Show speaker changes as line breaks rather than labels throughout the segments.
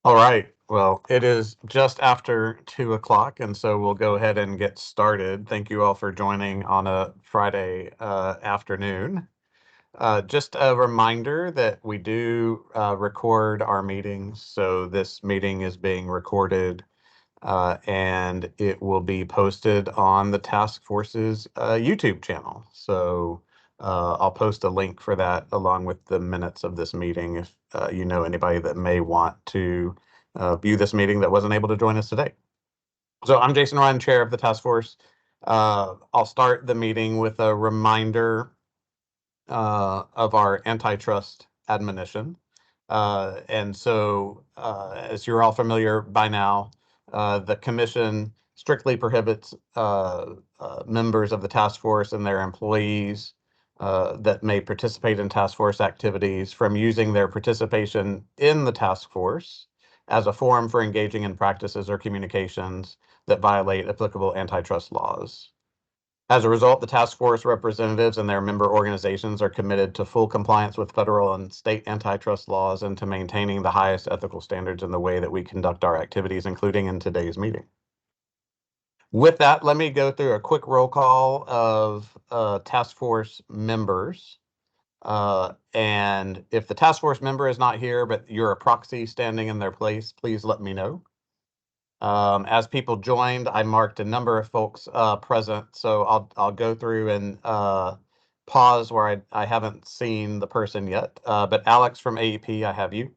All right. Well, it is just after 2 o'clock, and so we'll go ahead and get started. Thank you all for joining on a Friday afternoon. Just a reminder that we do record our meetings, so this meeting is being recorded and it will be posted on the task force's YouTube channel. So I'll post a link for that along with the minutes of this meeting if you know anybody that may want to view this meeting that wasn't able to join us today. So I'm Jason Ryan, chair of the task force. I'll start the meeting with a reminder of our antitrust admonition. And so, as you're all familiar by now, the commission strictly prohibits members of the task force and their employees that may participate in task force activities from using their participation in the task force as a forum for engaging in practices or communications that violate applicable antitrust laws. As a result, the task force representatives and their member organizations are committed to full compliance with federal and state antitrust laws and to maintaining the highest ethical standards in the way that we conduct our activities, including in today's meeting. With that, let me go through a quick roll call of task force members. And if the task force member is not here, but you're a proxy standing in their place, please let me know. As people joined, I marked a number of folks present, so I'll go through and pause where I haven't seen the person yet. But Alex from AEP, I have you.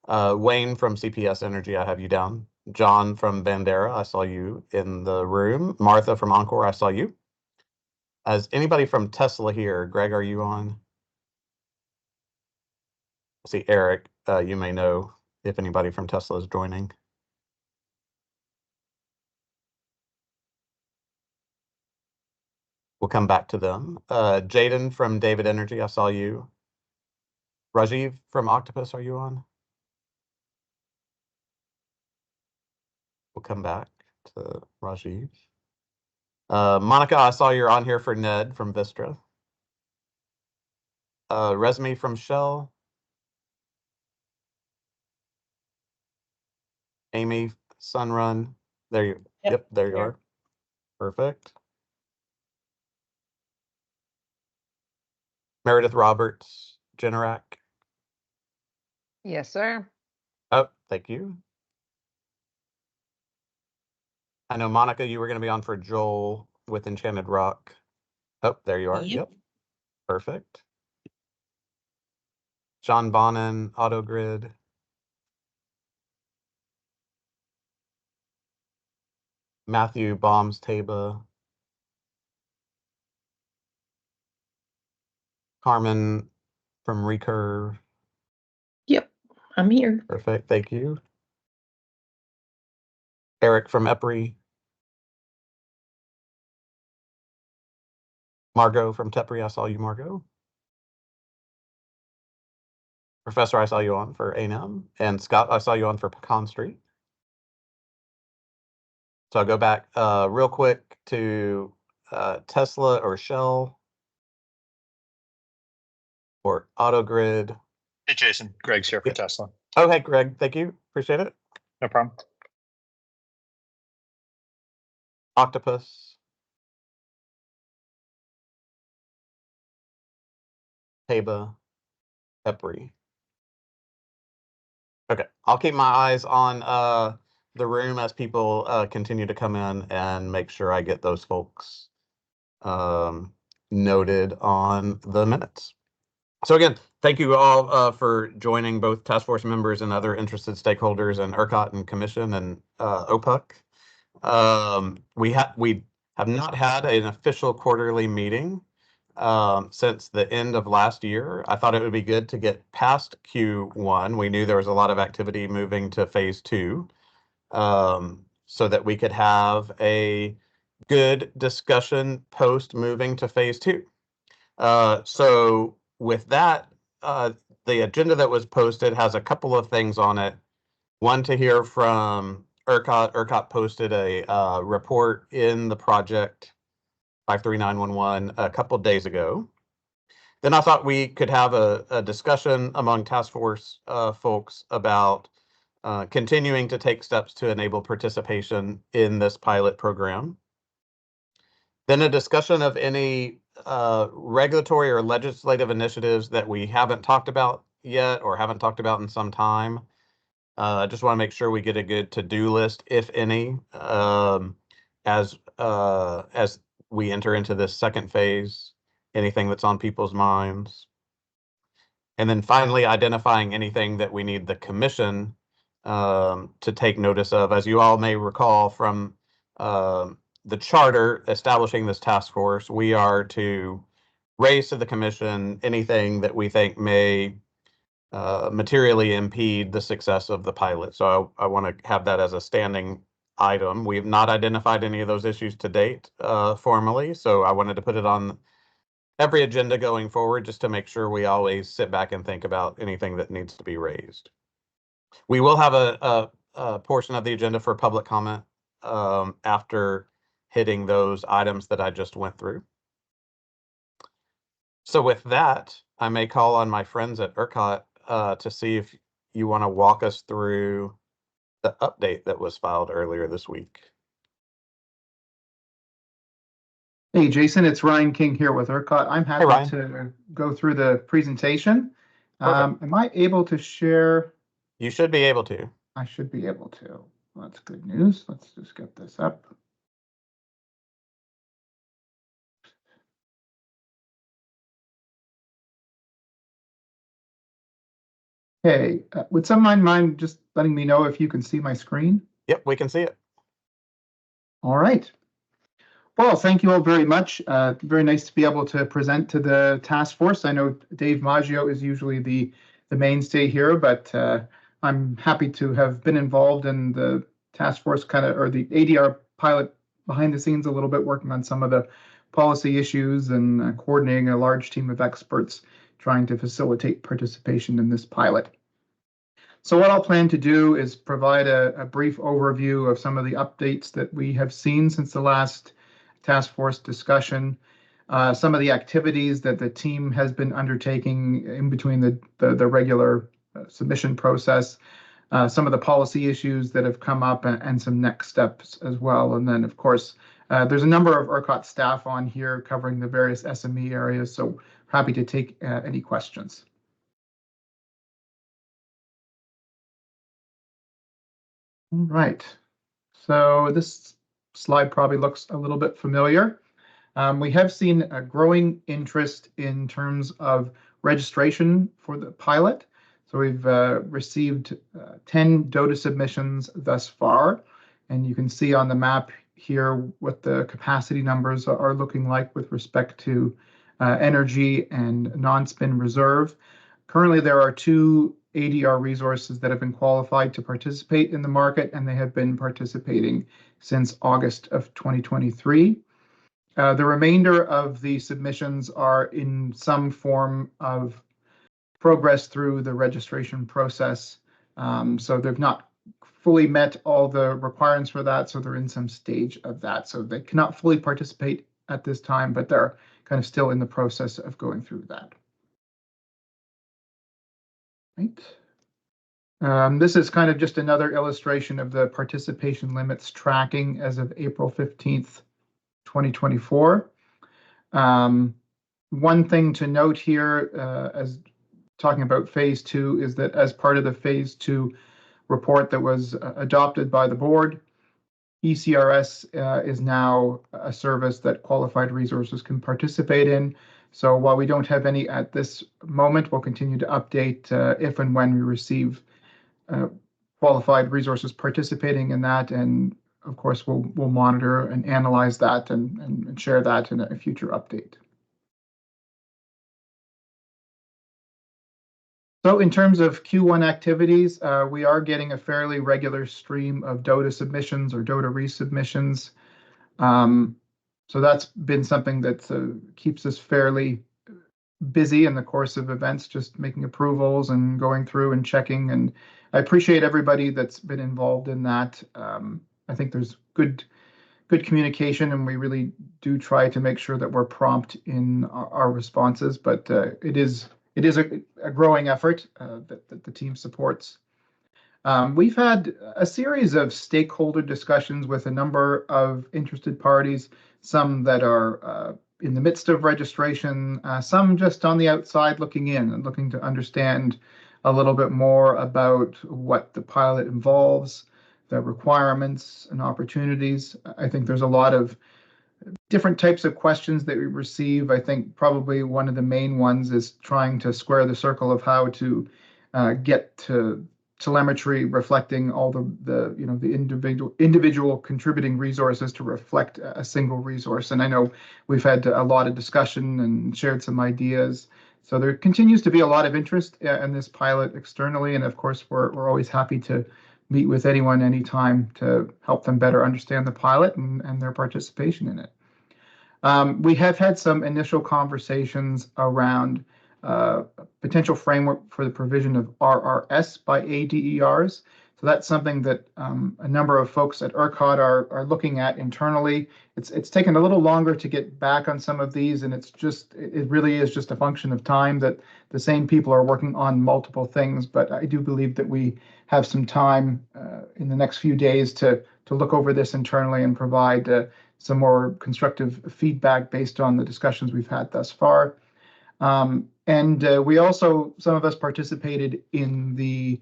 Wayne from CPS Energy, I have you down. John from Bandera, I saw you in the room. Martha from Encore, I saw you. Is anybody from Tesla here? Greg, are you on? I see Eric, you may know if anybody from Tesla is joining. We'll come back to them. Jaden from David Energy, I saw you. Rajiv from Octopus, are you on? We'll come back to Rajiv. Monica, I saw you're on here for Ned from Vistra. Resme from Shell. Amy Sunrun. There you. Yep, there you are. Perfect. Meredith Roberts, Generac.
Yes, sir.
Oh, thank you. I know, Monica, you were going to be on for Joel with Enchanted Rock. Oh, there you are. Yep. Perfect. John Bonin, AutoGrid. Matthew Bombs Taba. Carmen from Recurve.
Yep, I'm here.
Perfect, thank you. Eric from EPRI. Margot from TEPRI, I saw you, Margot. Professor, I saw you on for A&M. And Scott, I saw you on for Pecan Street. So I'll go back real quick to Tesla or Shell or AutoGrid.
Hey, Jason. Greg's here for Tesla.
Okay, Greg, thank you. Appreciate it.
No problem.
Octopus. Taba. EPRI. Okay, I'll keep my eyes on the room as people continue to come in and make sure I get those folks noted on the minutes. So again, thank you all for joining, both task force members and other interested stakeholders and ERCOT and Commission and OPUC. We have not had an official quarterly meeting since the end of last year. I thought it would be good to get past Q1. We knew there was a lot of activity moving to phase 2, so that we could have a good discussion post moving to phase 2. So with that, the agenda that was posted has a couple of things on it. One, to hear from ERCOT. ERCOT posted a report in the project 53911 a couple days ago. Then I thought we could have a discussion among task force folks about continuing to take steps to enable participation in this pilot program. Then a discussion of any regulatory or legislative initiatives that we haven't talked about yet or haven't talked about in some time. I just want to make sure we get a good to-do list, if any, as we enter into this second phase, anything that's on people's minds. And then finally, identifying anything that we need the commission to take notice of. As you all may recall from the charter establishing this task force, we are to raise to the commission anything that we think may materially impede the success of the pilot. So I want to have that as a standing item. We have not identified any of those issues to date formally, so I wanted to put it on every agenda going forward just to make sure we always sit back and think about anything that needs to be raised. We will have a portion of the agenda for public comment after hitting those items that I just went through. So with that, I may call on my friends at ERCOT to see if you want to walk us through the update that was filed earlier this week.
Hey, Jason, it's Ryan King here with ERCOT. I'm happy
Ryan.
to go through the presentation.
Perfect.
Am I able to share?
You should be able to.
I should be able to. Well, that's good news. Let's just get this up. Okay, would someone mind just letting me know if you can see my screen?
Yep, we can see it.
All right. Well, thank you all very much. Very nice to be able to present to the task force. I know Dave Maggio is usually the mainstay here, but I'm happy to have been involved in the task force or the ADER pilot behind the scenes a little bit, working on some of the policy issues and coordinating a large team of experts trying to facilitate participation in this pilot. So what I'll plan to do is provide a brief overview of some of the updates that we have seen since the last task force discussion, some of the activities that the team has been undertaking in between the regular submission process, some of the policy issues that have come up, and some next steps as well. And then, of course, there's a number of ERCOT staff on here covering the various SME areas, so happy to take any questions. All right, so this slide probably looks a little bit familiar. We have seen a growing interest in terms of registration for the pilot. So we've received 10 DOTA submissions thus far, and you can see on the map here what the capacity numbers are looking like with respect to energy and non-spin reserve. Currently, there are 2 ADR resources that have been qualified to participate in the market, and they have been participating since August of 2023. The remainder of the submissions are in some form of progress through the registration process. So they've not fully met all the requirements for that, so they're in some stage of that. So they cannot fully participate at this time, but they're kind of still in the process of going through that. Right. This is kind of just another illustration of the participation limits tracking as of April 15th, 2024. One thing to note here, as talking about phase 2, is that as part of the phase 2 report that was adopted by the board, ECRS is now a service that qualified resources can participate in. So while we don't have any at this moment, we'll continue to update if and when we receive qualified resources participating in that. And of course, we'll monitor and analyze that and share that in a future update. So in terms of Q1 activities, we are getting a fairly regular stream of DOTA submissions or DOTA resubmissions. So that's been something that keeps us fairly busy in the course of events, just making approvals and going through and checking. And I appreciate everybody that's been involved in that. I think there's good good communication, and we really do try to make sure that we're prompt in our responses. But it is a growing effort that the team supports. We've had a series of stakeholder discussions with a number of interested parties, some that are in the midst of registration, some just on the outside looking in and looking to understand a little bit more about what the pilot involves, the requirements and opportunities. I think there's a lot of different types of questions that we receive. I think probably one of the main ones is trying to square the circle of how to get to telemetry reflecting all the individual contributing resources to reflect a single resource. And I know we've had a lot of discussion and shared some ideas. So there continues to be a lot of interest in this pilot externally. And of course, we're always happy to meet with anyone anytime to help them better understand the pilot and their participation in it. We have had some initial conversations around potential framework for the provision of RRS by ADERs. So that's something that a number of folks at ERCOT are looking at internally. It's taken a little longer to get back on some of these, and it really is just a function of time that the same people are working on multiple things. But I do believe that we have some time in the next few days to look over this internally and provide some more constructive feedback based on the discussions we've had thus far. And we also, some of us participated in the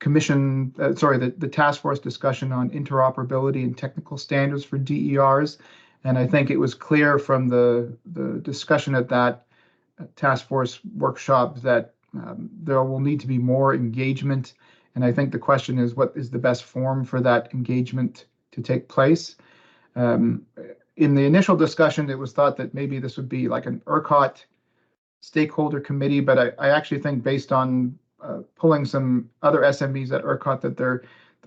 the task force discussion on interoperability and technical standards for DERs. And I think it was clear from the discussion at that task force workshop that there will need to be more engagement. And I think the question is, what is the best form for that engagement to take place? In the initial discussion, it was thought that maybe this would be like an ERCOT stakeholder committee, but I actually think based on pulling some other SMEs at ERCOT that there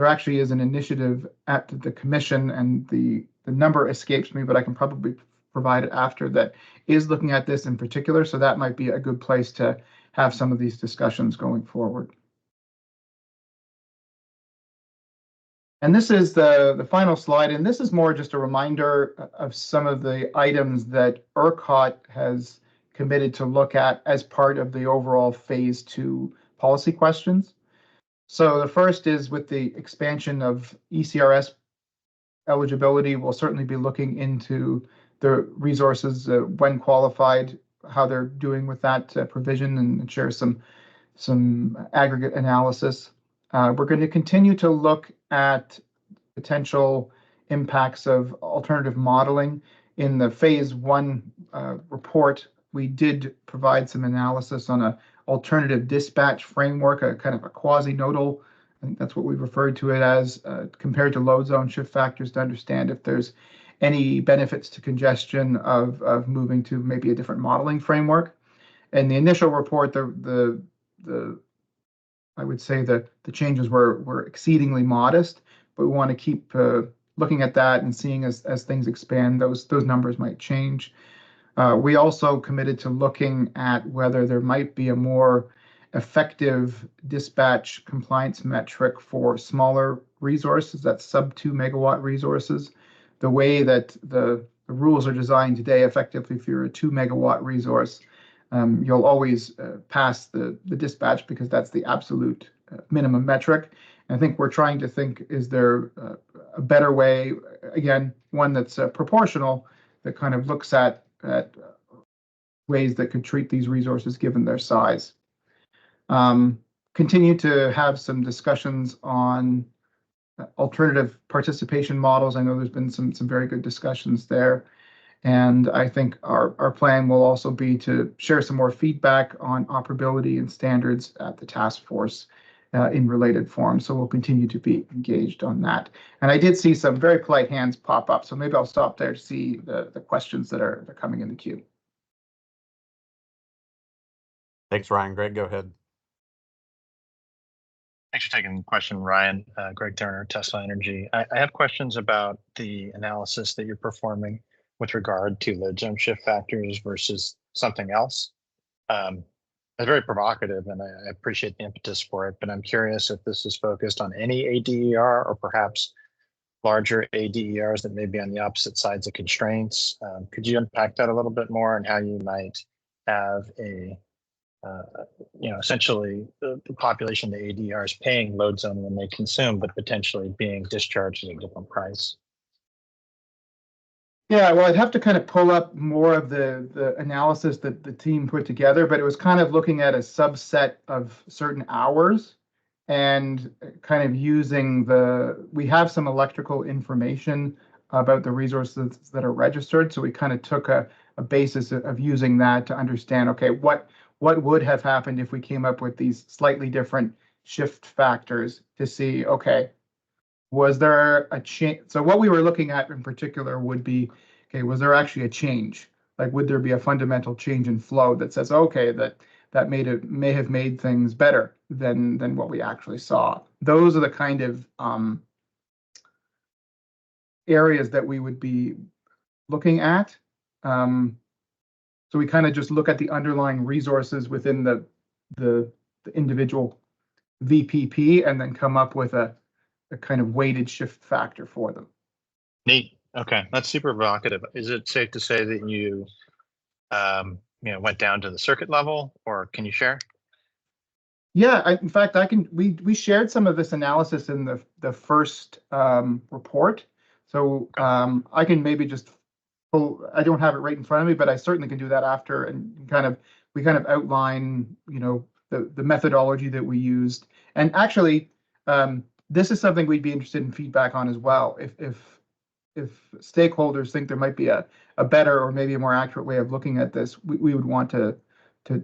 actually is an initiative at the commission, and the number escapes me, but I can probably provide it after, that is looking at this in particular. So that might be a good place to have some of these discussions going forward. And this is the final slide, and this is more just a reminder of some of the items that ERCOT has committed to look at as part of the overall phase 2 policy questions. So the first is with the expansion of ECRS eligibility, we'll certainly be looking into the resources when qualified, how they're doing with that provision, and share some aggregate analysis. We're going to continue to look at potential impacts of alternative modeling. In the phase 1 report, we did provide some analysis on a alternative dispatch framework, a kind of a quasi-nodal, I think that's what we referred to it as, compared to load zone shift factors, to understand if there's any benefits to congestion of moving to maybe a different modeling framework. In the initial report, I would say that the changes were exceedingly modest, but we want to keep looking at that and seeing as things expand, those numbers might change. We also committed to looking at whether there might be a more effective dispatch compliance metric for smaller resources, that's sub 2 megawatt resources. The way that the rules are designed today, effectively, if you're a 2 megawatt resource, you'll always pass the dispatch because that's the absolute minimum metric. And I think we're trying to think, is there a better way, again, one that's proportional, that kind of looks at ways that could treat these resources given their size. Continue to have some discussions on alternative participation models. I know there's been some very good discussions there. And I think our plan will also be to share some more feedback on operability and standards at the task force in related form. So we'll continue to be engaged on that. And I did see some very polite hands pop up, so maybe I'll stop there to see the questions that are coming in the queue.
Thanks, Ryan. Greg, go ahead.
Thanks for taking the question, Ryan. Greg Turner, Tesla Energy. I have questions about the analysis that you're performing with regard to the jump shift factors versus something else. It's very provocative, and I appreciate the impetus for it, but I'm curious if this is focused on any ADER or perhaps larger ADERs that may be on the opposite sides of constraints. Could you unpack that a little bit more and how you might have a, essentially the population, the ADR is paying load zone when they consume, but potentially being discharged at a different price?
Yeah, well, I'd have to kind of pull up more of the analysis that the team put together, but it was kind of looking at a subset of certain hours and kind of using we have some electrical information about the resources that are registered. So we kind of took a basis of using that to understand, okay, what would have happened if we came up with these slightly different shift factors to see, okay, was there a change? So what we were looking at in particular would be, okay, was there actually a change? Like, would there be a fundamental change in flow that says, okay, that may have made things better than what we actually saw? Those are the kind of areas that we would be looking at. So we kind of just look at the underlying resources within the individual VPP and then come up with a kind of weighted shift factor for them.
Neat. Okay, that's super evocative. Is it safe to say that you, went down to the circuit level, or can you share?
Yeah, in fact, I can. We shared some of this analysis in the first report, so I can maybe just pull. I don't have it right in front of me, but I certainly can do that after, and we kind of outline, the methodology that we used, and actually. This is something we'd be interested in feedback on as well. If stakeholders think there might be a better or maybe a more accurate way of looking at this, we would want to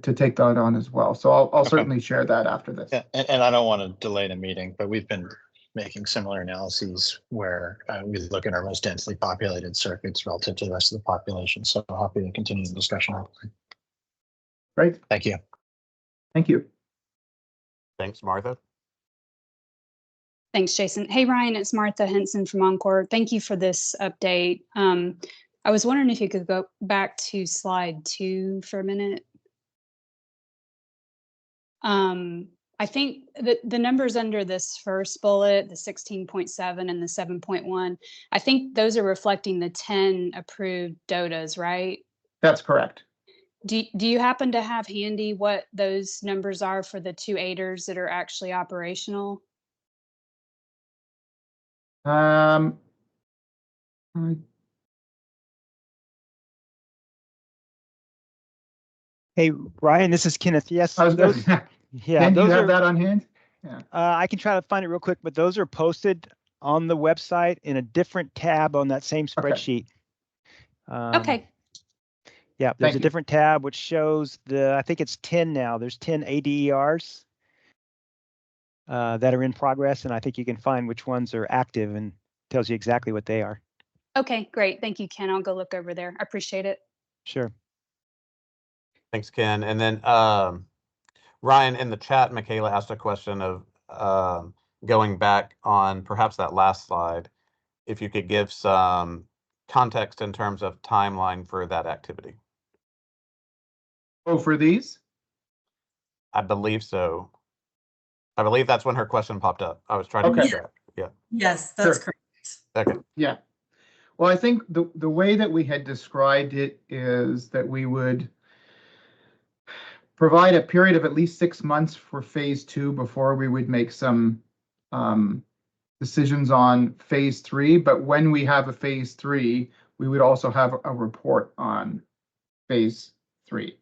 take that on as well. So I'll certainly share that after this.
Yeah, and I don't want to delay the meeting, but we've been making similar analyses where we look at our most densely populated circuits relative to the rest of the population. So happy to continue the discussion.
Great.
Thank you.
Thank you.
Thanks, Martha.
Thanks, Jason. Hey, Ryan, it's Martha Henson from Encore. Thank you for this update. I was wondering if you could go back to slide 2 for a minute. I think the numbers under this first bullet, the 16.7 and the 7.1, I think those are reflecting the 10 approved DOTAs, right?
That's correct.
Do you happen to have handy what those numbers are for the 2 ADERs that are actually operational?
Hey, Ryan, this is Kenneth. Yes,
I was
those, yeah,
Ken, do you
those
have
are,
that on hand? Yeah.
I can try to find it real quick, but those are posted on the website in a different tab on that same spreadsheet.
Okay.
Yeah, there's a different tab which shows I think it's 10 now. There's 10 ADERs that are in progress, and I think you can find which ones are active and tells you exactly what they are.
Okay, great. Thank you, Ken. I'll go look over there. I appreciate it.
Sure.
Thanks, Ken. And then Ryan, in the chat, Michaela asked a question of going back on perhaps that last slide, if you could give some context in terms of timeline for that activity.
Oh, for these?
I believe so. I believe that's when her question popped up. I was trying to catch that. Yeah.
Yes, that's
Sure.
correct.
Okay.
Yeah. Well, I think the way that we had described it is that we would provide a period of at least 6 months for phase 2 before we would make some decisions on phase 3. But when we have a phase 3, we would also have a report on phase 3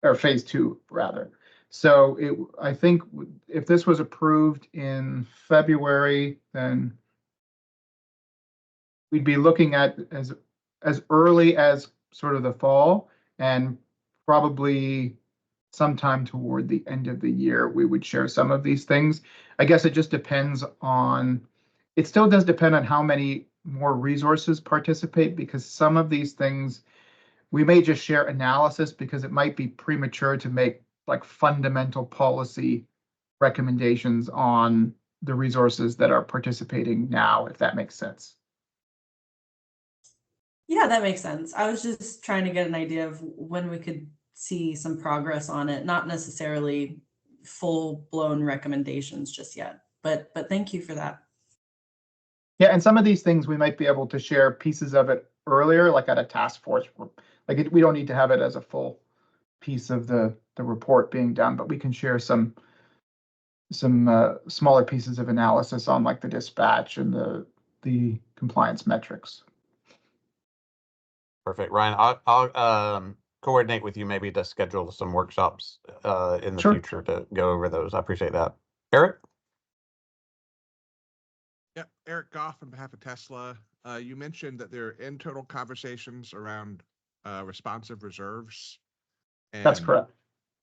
or phase 2 rather. So I think if this was approved in February, then we'd be looking at as early as sort of the fall, and probably sometime toward the end of the year, we would share some of these things. I guess it just depends on, it still does depend on how many more resources participate, because some of these things, we may just share analysis because it might be premature to make like fundamental policy recommendations on the resources that are participating now, if that makes sense.
Yeah, that makes sense. I was just trying to get an idea of when we could see some progress on it, not necessarily full-blown recommendations just yet. But thank you for that.
Yeah, and some of these things we might be able to share pieces of it earlier, like at a task force. Like we don't need to have it as a full piece of the report being done, but we can share some smaller pieces of analysis on like the dispatch and the compliance metrics.
Perfect, Ryan. I'll coordinate with you maybe to schedule some workshops in the
Sure.
future to go over those. I appreciate that. Eric?
Yep, Eric Goff on behalf of Tesla. You mentioned that there are internal conversations around responsive reserves. And,
That's correct.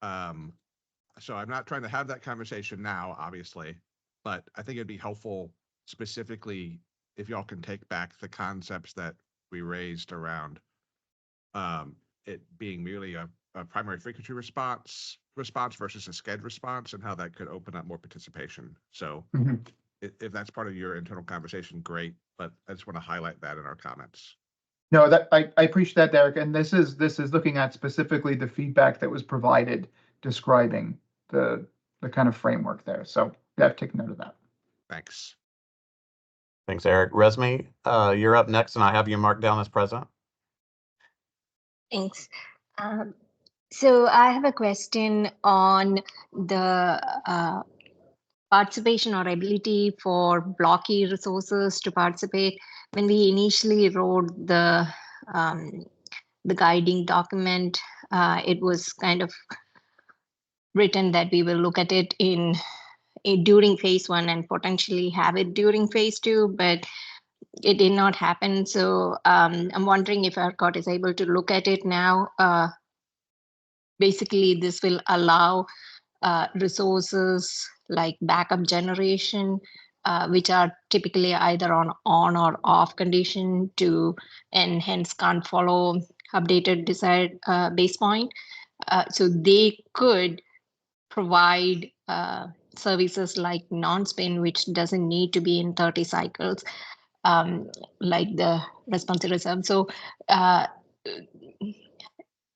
So I'm not trying to have that conversation now, obviously, but I think it'd be helpful specifically if y'all can take back the concepts that we raised around it being merely a primary frequency response versus a SCED response, and how that could open up more participation. So if that's part of your internal conversation, great, but I just want to highlight that in our comments.
No, that I appreciate that, Derek. And this is looking at specifically the feedback that was provided describing the kind of framework there. So you have to take note of that.
Thanks.
Thanks, Eric. Resmi, you're up next, and I have you marked down as present.
Thanks. So I have a question on the participation or ability for blocky resources to participate. When we initially wrote the guiding document, it was kind of written that we will look at it during phase 1 and potentially have it during phase 2, but it did not happen. So I'm wondering if ERCOT is able to look at it now. Basically, this will allow resources like backup generation, which are typically either on or off condition and hence can't follow updated desired base point. So they could provide services like non-spin, which doesn't need to be in 30 cycles, like the responsive reserve. So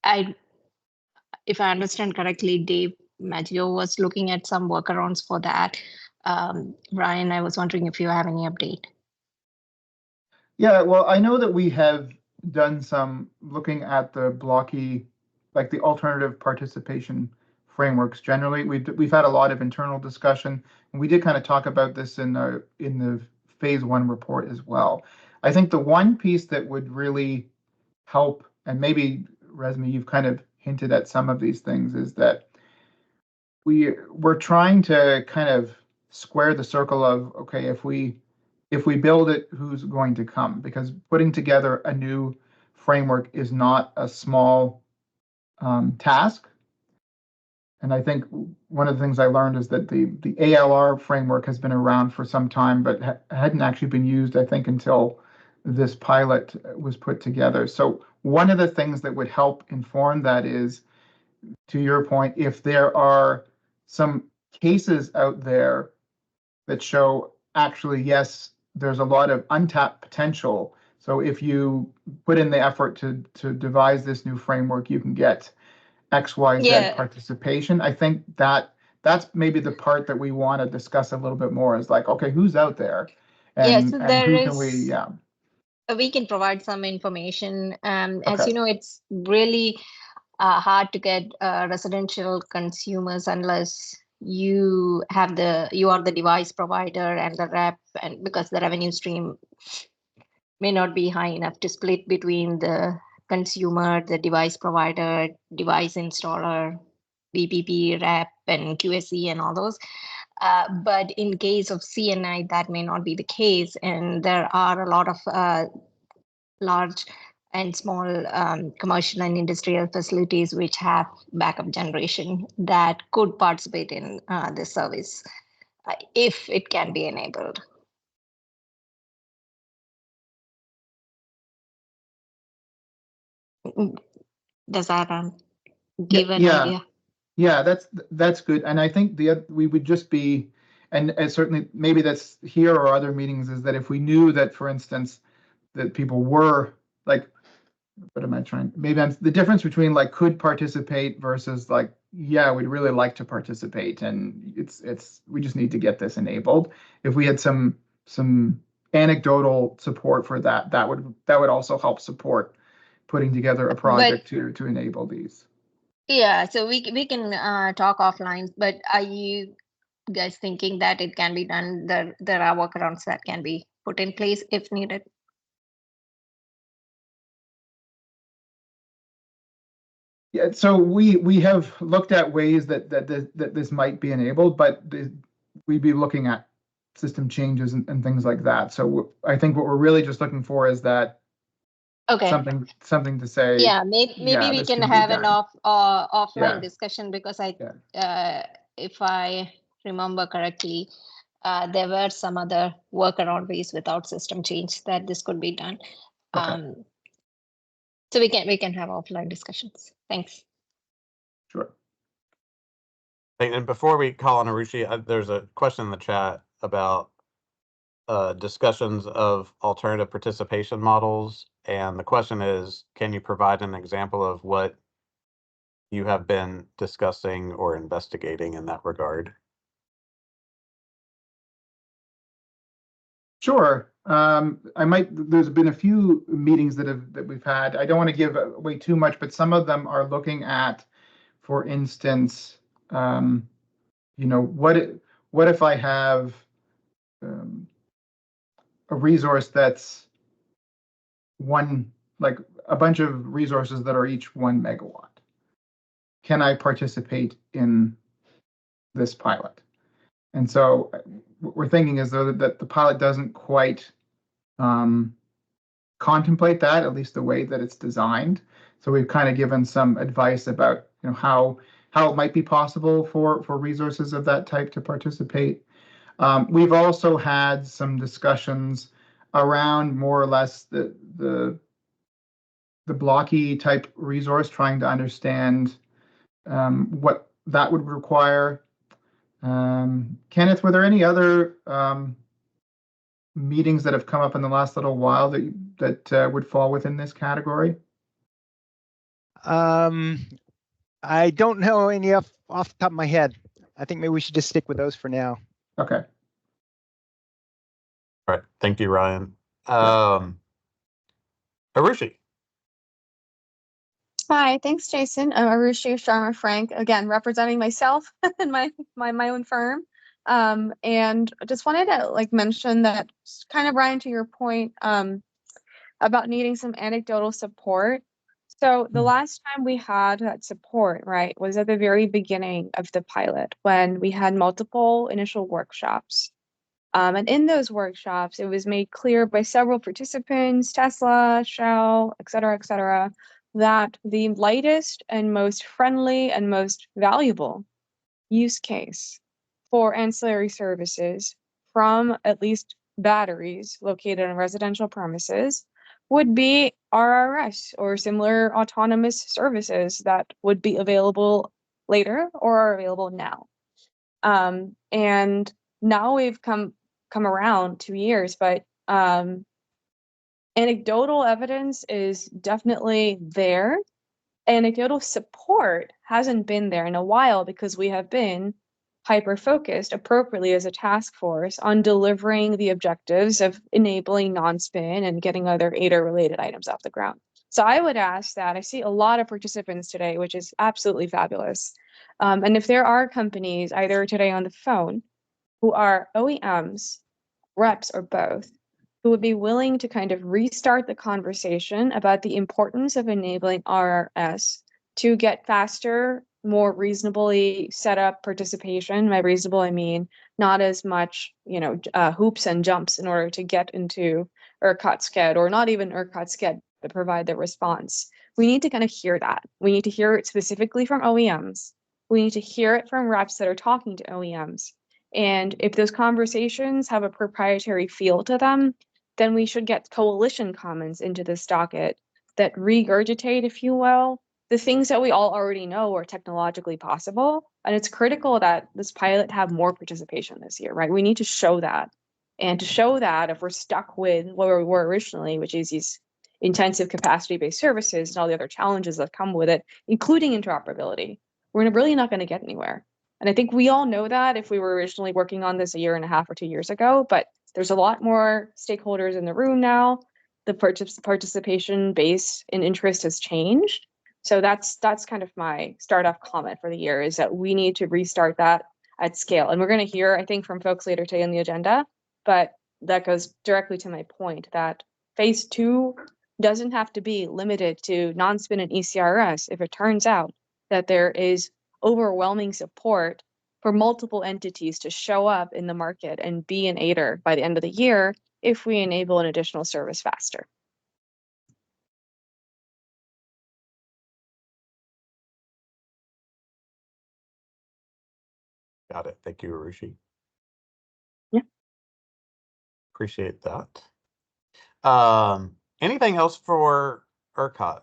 if I understand correctly, Dave Maggio was looking at some workarounds for that. Ryan, I was wondering if you have any update.
Yeah, well, I know that we have done some looking at the blocky, like the alternative participation frameworks generally. We've had a lot of internal discussion, and we did kind of talk about this in the phase 1 report as well. I think the one piece that would really help, and maybe Resmi, you've kind of hinted at some of these things, is that we're trying to kind of square the circle of, okay, if we build it, who's going to come? Because putting together a new framework is not a small task. And I think one of the things I learned is that the ALR framework has been around for some time, but hadn't actually been used, I think, until this pilot was put together. So one of the things that would help inform that is, to your point, if there are some cases out there that show actually, yes, there's a lot of untapped potential. So if you put in the effort to devise this new framework, you can get X, Y, Z participation. I think that's maybe the part that we want to discuss a little bit more, is like, okay, who's out there? And,
so
and who can we,
we can provide some information. As
Okay.
you know, it's really hard to get residential consumers unless you are the device provider and the rep, and because the revenue stream may not be high enough to split between the consumer, the device provider, device installer, BPP, rep, and QSE, and all those. But in case of CNI, that may not be the case, and there are a lot of large and small commercial and industrial facilities which have backup generation that could participate in this service if it can be enabled. Does that give an idea?
Yeah, that's good. And I think we would just be, and certainly maybe that's here or other meetings, is that if we knew that, for instance, that people were like, what am I trying? Maybe the difference between like could participate versus like, yeah, we'd really like to participate, and we just need to get this enabled. If we had some anecdotal support for that, that would also help support putting together a project to enable these.
Yeah, so we can talk offline, but are you guys thinking that it can be done? There are workarounds that can be put in place if needed?
Yeah, so we have looked at ways that this might be enabled, but we'd be looking at system changes and things like that. So I think what we're really just looking for is that something to say.
Yeah, maybe we can have an offline
Yeah.
discussion, because if I remember correctly, there were some other workaround ways without system change that this could be done.
Okay.
So we can have offline discussions. Thanks.
Sure.
And before we call on Arushi, there's a question in the chat about discussions of alternative participation models. And the question is, can you provide an example of what you have been discussing or investigating in that regard?
Sure. There's been a few meetings that we've had. I don't want to give away too much, but some of them are looking at, for instance, what if I have a resource that's like a bunch of resources that are each 1 megawatt? Can I participate in this pilot? And so what we're thinking is, though, that the pilot doesn't quite contemplate that, at least the way that it's designed. So we've kind of given some advice about how it might be possible for resources of that type to participate. We've also had some discussions around more or less the blocky type resource, trying to understand what that would require. Kenneth, were there any other meetings that have come up in the last little while that would fall within this category?
I don't know any off the top of my head. I think maybe we should just stick with those for now.
Okay.
All right. Thank you, Ryan. Arushi.
Hi, thanks, Jason. I'm Arushi Sharma Frank, again, representing myself and my own firm. And just wanted to mention that, kind of, Ryan, to your point about needing some anecdotal support. So the last time we had that support, right, was at the very beginning of the pilot, when we had multiple initial workshops. And in those workshops, it was made clear by several participants, Tesla, Shell, et cetera, that the lightest and most friendly and most valuable use case for ancillary services from at least batteries located on residential premises would be RRS or similar autonomous services that would be available later or are available now. And now we've come around 2 years, but anecdotal evidence is definitely there. Anecdotal support hasn't been there in a while, because we have been hyper-focused appropriately as a task force on delivering the objectives of enabling non-spin and getting other ADER-related items off the ground. So I would ask that. I see a lot of participants today, which is absolutely fabulous. And if there are companies either today on the phone who are OEMs, reps, or both, who would be willing to kind of restart the conversation about the importance of enabling RRS to get faster, more reasonably set up participation. By reasonable, I mean not as much, hoops and jumps in order to get into ERCOT SCED, or not even ERCOT SCED, but provide the response. We need to kind of hear that. We need to hear it specifically from OEMs. We need to hear it from reps that are talking to OEMs. And if those conversations have a proprietary feel to them, then we should get coalition comments into this docket that regurgitate, if you will, the things that we all already know are technologically possible. And it's critical that this pilot have more participation this year, right? We need to show that. And to show that, if we're stuck with where we were originally, which is these intensive capacity-based services and all the other challenges that come with it, including interoperability, we're really not going to get anywhere. And I think we all know that if we were originally working on this a year and a half or 2 years ago, but There's a lot more stakeholders in the room now. The participation base and interest has changed. So that's kind of my start off comment for the year, is that we need to restart that at scale. And we're going to hear, I think, from folks later today on the agenda, but that goes directly to my point that phase 2 doesn't have to be limited to non-spin and ECRS if it turns out that there is overwhelming support for multiple entities to show up in the market and be an ADER by the end of the year if we enable an additional service faster.
Got it. Thank you, Arushi.
Yeah.
Appreciate that. Anything else for ERCOT?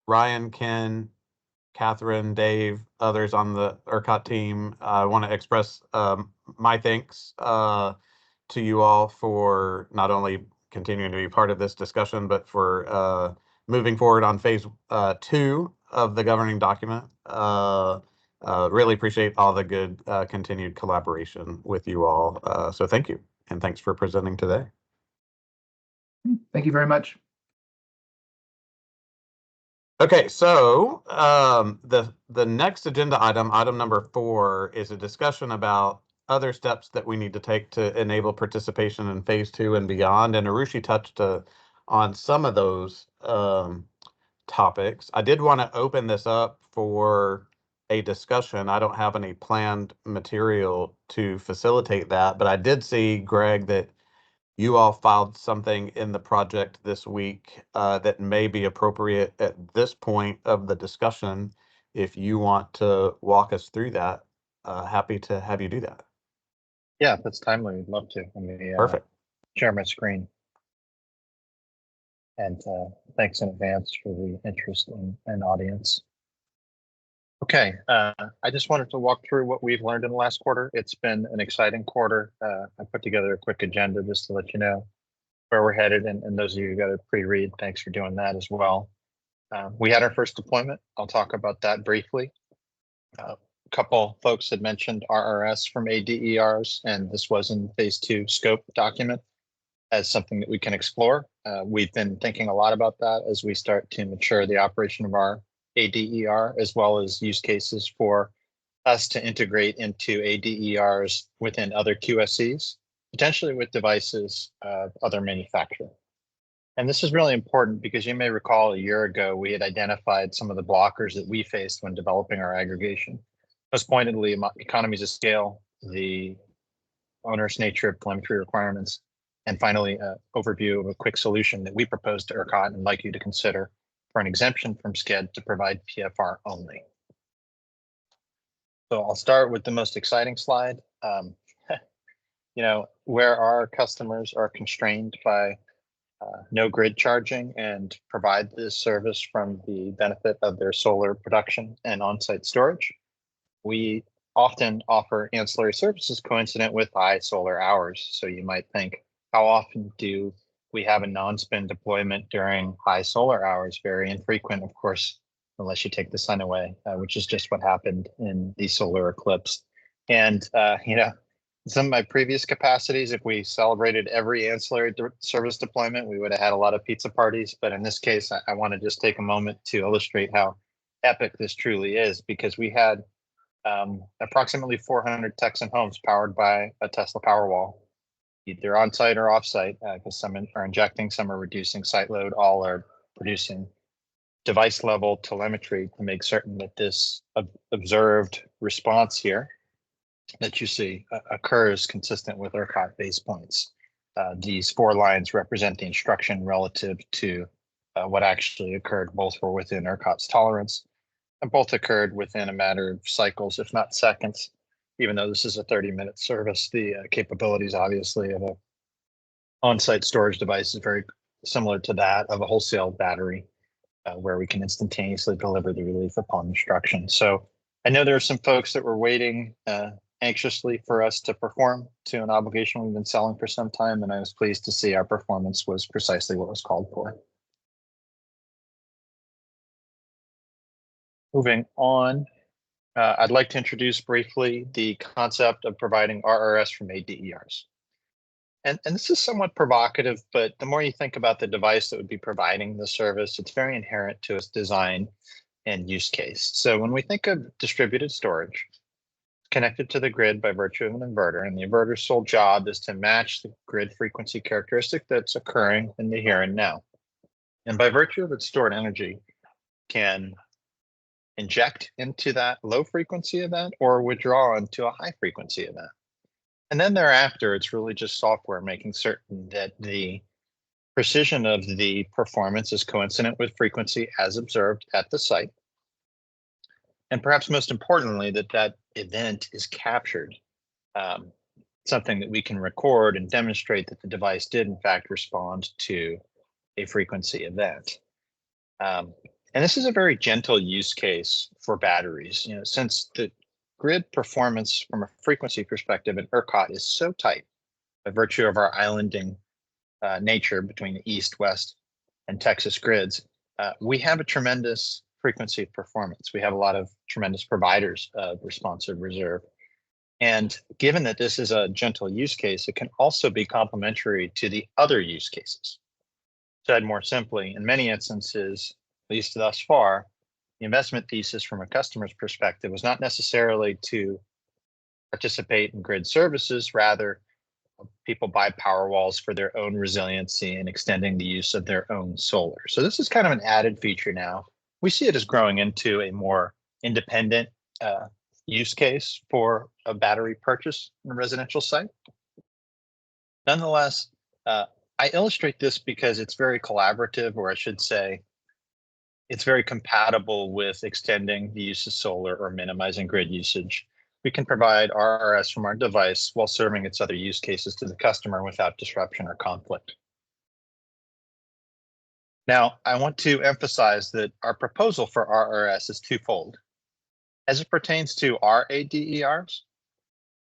Ryan, Ken, Catherine, Dave, others on the ERCOT team, I want to express my thanks to you all for not only continuing to be part of this discussion, but for moving forward on phase 2 of the governing document. Really appreciate all the good continued collaboration with you all. So thank you, and thanks for presenting today.
Thank you very much.
Okay, so the next agenda item, item number 4, is a discussion about other steps that we need to take to enable participation in phase 2 and beyond. And Arushi touched on some of those topics. I did want to open this up for a discussion. I don't have any planned material to facilitate that, but I did see, Greg, that you all filed something in the project this week that may be appropriate at this point of the discussion. If you want to walk us through that, happy to have you do that.
Yeah, that's timely. We'd love to. Let me
Perfect.
share my screen. And thanks in advance for the interest and audience. Okay, I just wanted to walk through what we've learned in the last quarter. It's been an exciting quarter. I put together a quick agenda just to let you know where we're headed. And those of you who got a pre-read, thanks for doing that as well. We had our first deployment. I'll talk about that briefly. A couple folks had mentioned RRS from ADERs, and this was in phase 2 scope document as something that we can explore. We've been thinking a lot about that as we start to mature the operation of our ADER, as well as use cases for us to integrate into ADERs within other QSCs, potentially with devices of other manufacturers. And this is really important because you may recall a year ago, we had identified some of the blockers that we faced when developing our aggregation. Most pointedly, economies of scale, the onerous nature of telemetry requirements, and finally, an overview of a quick solution that we proposed to ERCOT and like you to consider for an exemption from SCED to provide PFR only. So I'll start with the most exciting slide. Where our customers are constrained by no grid charging and provide this service from the benefit of their solar production and on-site storage, we often offer ancillary services coincident with high solar hours. So you might think, how often do we have a non-spin deployment during high solar hours? Very infrequent, of course, unless you take the sun away, which is just what happened in the solar eclipse. And, some of my previous capacities, if we celebrated every ancillary service deployment, we would have had a lot of pizza parties. But in this case, I want to just take a moment to illustrate how epic this truly is, because we had approximately 400 Texan homes powered by a Tesla Powerwall, either on-site or off-site, because some are injecting, some are reducing site load, all are producing device-level telemetry to make certain that this observed response here that you see occurs consistent with ERCOT base points. These 4 lines represent the instruction relative to what actually occurred. Both were within ERCOT's tolerance, and both occurred within a matter of cycles, if not seconds. Even though this is a 30-minute service, the capabilities, obviously, of a on-site storage device is very similar to that of a wholesale battery, where we can instantaneously deliver the relief upon instruction. So I know there are some folks that were waiting anxiously for us to perform to an obligation we've been selling for some time, and I was pleased to see our performance was precisely what was called for. Moving on, I'd like to introduce briefly the concept of providing RRS from ADERs. And this is somewhat provocative, but the more you think about the device that would be providing the service, it's very inherent to its design and use case. So when we think of distributed storage, connected to the grid by virtue of an inverter, and the inverter's sole job is to match the grid frequency characteristic that's occurring in the here and now. And by virtue of its stored energy, can inject into that low frequency event or withdraw into a high frequency event. And then thereafter, it's really just software making certain that the precision of the performance is coincident with frequency as observed at the site. And perhaps most importantly, that event is captured, something that we can record and demonstrate that the device did in fact respond to a frequency event. And this is a very gentle use case for batteries, since the grid performance from a frequency perspective in ERCOT is so tight by virtue of our islanding nature between the East, West, and Texas grids. We have a tremendous frequency performance. We have a lot of tremendous providers of responsive reserve. And given that this is a gentle use case, it can also be complementary to the other use cases. Said more simply, in many instances, at least thus far, the investment thesis from a customer's perspective was not necessarily to participate in grid services, rather people buy power walls for their own resiliency and extending the use of their own solar. So this is kind of an added feature now. We see it as growing into a more independent use case for a battery purchase in a residential site. Nonetheless, I illustrate this because it's very collaborative, or I should say, it's very compatible with extending the use of solar or minimizing grid usage. We can provide RRS from our device while serving its other use cases to the customer without disruption or conflict. Now, I want to emphasize that our proposal for RRS is twofold. As it pertains to our ADERs,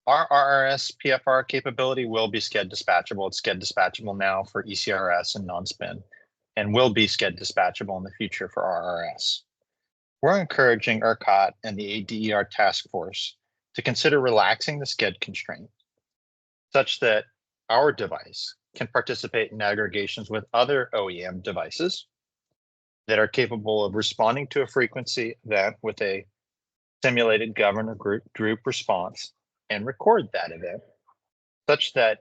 our RRS PFR capability will be SCED dispatchable. It's SCED dispatchable now for ECRS and non-spin, and will be SCED dispatchable in the future for RRS. We're encouraging ERCOT and the ADER task force to consider relaxing the SCED constraint such that our device can participate in aggregations with other OEM devices that are capable of responding to a frequency event with a simulated governor group response and record that event such that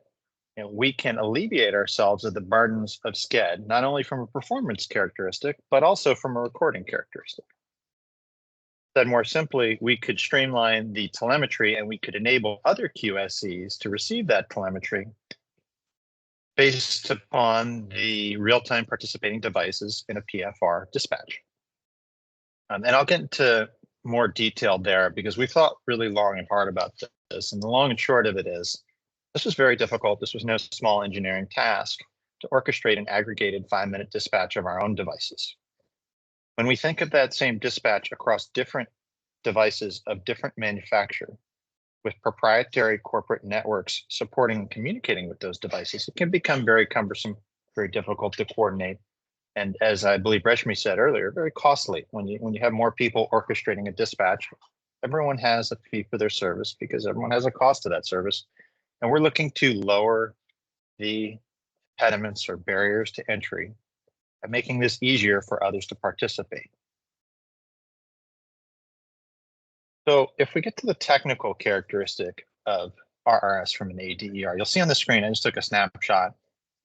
we can alleviate ourselves of the burdens of SCED, not only from a performance characteristic, but also from a recording characteristic. Said more simply, we could streamline the telemetry and we could enable other QSCs to receive that telemetry based upon the real-time participating devices in a PFR dispatch. And I'll get into more detail there because we thought really long and hard about this. And the long and short of it is, this was very difficult. This was no small engineering task to orchestrate an aggregated 5-minute dispatch of our own devices. When we think of that same dispatch across different devices of different manufacturer with proprietary corporate networks supporting and communicating with those devices, it can become very cumbersome, very difficult to coordinate. And as I believe Reshmi said earlier, very costly. When you have more people orchestrating a dispatch, everyone has a fee for their service because everyone has a cost to that service. And we're looking to lower the impediments or barriers to entry and making this easier for others to participate. So if we get to the technical characteristic of RRS from an ADER, you'll see on the screen, I just took a snapshot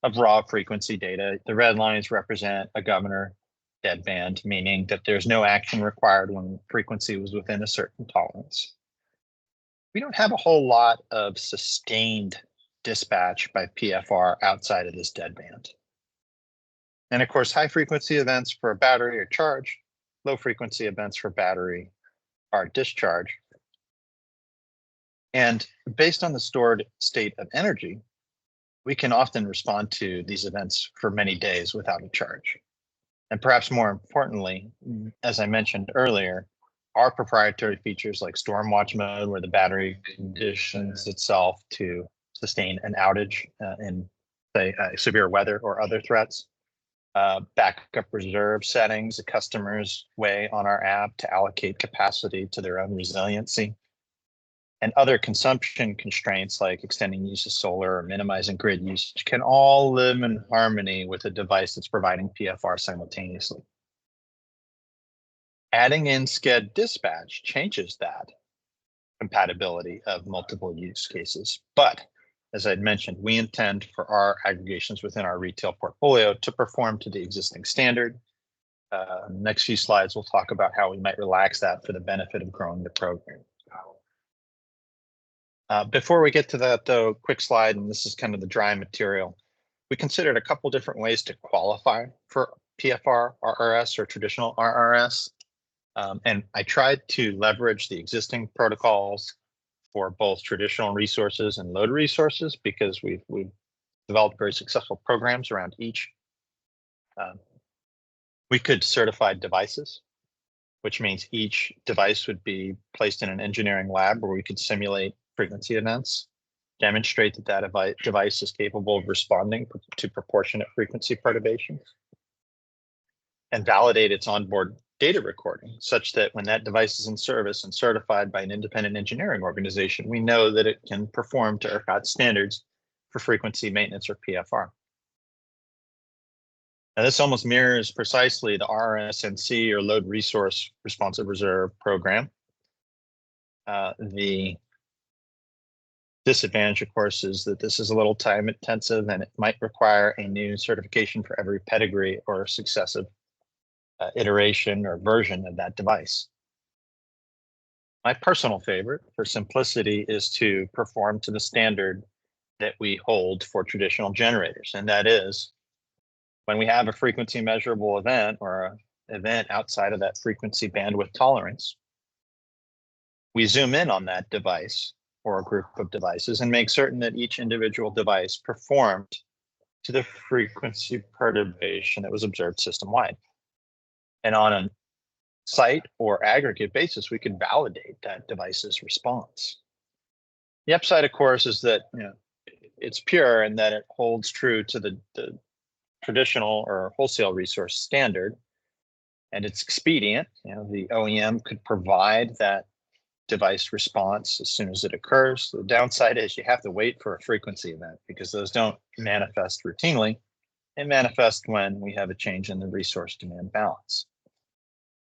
of raw frequency data. The red lines represent a governor deadband, meaning that there's no action required when frequency was within a certain tolerance. We don't have a whole lot of sustained dispatch by PFR outside of this deadband. And of course, high frequency events for a battery are charged, low frequency events for battery are discharged. And based on the stored state of energy, we can often respond to these events for many days without a charge. And perhaps more importantly, as I mentioned earlier, our proprietary features like storm watch mode, where the battery conditions itself to sustain an outage in, say, severe weather or other threats, Backup reserve settings the customers weigh on our app to allocate capacity to their own resiliency. And other consumption constraints like extending use of solar or minimizing grid usage can all live in harmony with a device that's providing PFR simultaneously. Adding in SCED dispatch changes that compatibility of multiple use cases. But as I'd mentioned, we intend for our aggregations within our retail portfolio to perform to the existing standard. Next few slides, we'll talk about how we might relax that for the benefit of growing the program. Before we get to that, though, quick slide, and this is kind of the dry material. We considered a couple different ways to qualify for PFR, RRS, or traditional RRS. And I tried to leverage the existing protocols for both traditional resources and load resources because we've developed very successful programs around each. We could certify devices, which means each device would be placed in an engineering lab where we could simulate frequency events, demonstrate that that device is capable of responding to proportionate frequency perturbations, and validate its onboard data recording such that when that device is in service and certified by an independent engineering organization, we know that it can perform to ERCOT standards for frequency maintenance or PFR. Now, this almost mirrors precisely the RRSNC or Load Resource Responsive Reserve program. The disadvantage, of course, is that this is a little time intensive and it might require a new certification for every pedigree or successive iteration or version of that device. My personal favorite for simplicity is to perform to the standard that we hold for traditional generators. And that is when we have a frequency measurable event or an event outside of that frequency bandwidth tolerance, we zoom in on that device or a group of devices and make certain that each individual device performed to the frequency perturbation that was observed system-wide. And on a site or aggregate basis, we could validate that device's response. The upside, of course, is that it's pure and that it holds true to the traditional or wholesale resource standard, and it's expedient. The OEM could provide that device response as soon as it occurs. The downside is you have to wait for a frequency event because those don't manifest routinely. They manifest when we have a change in the resource demand balance.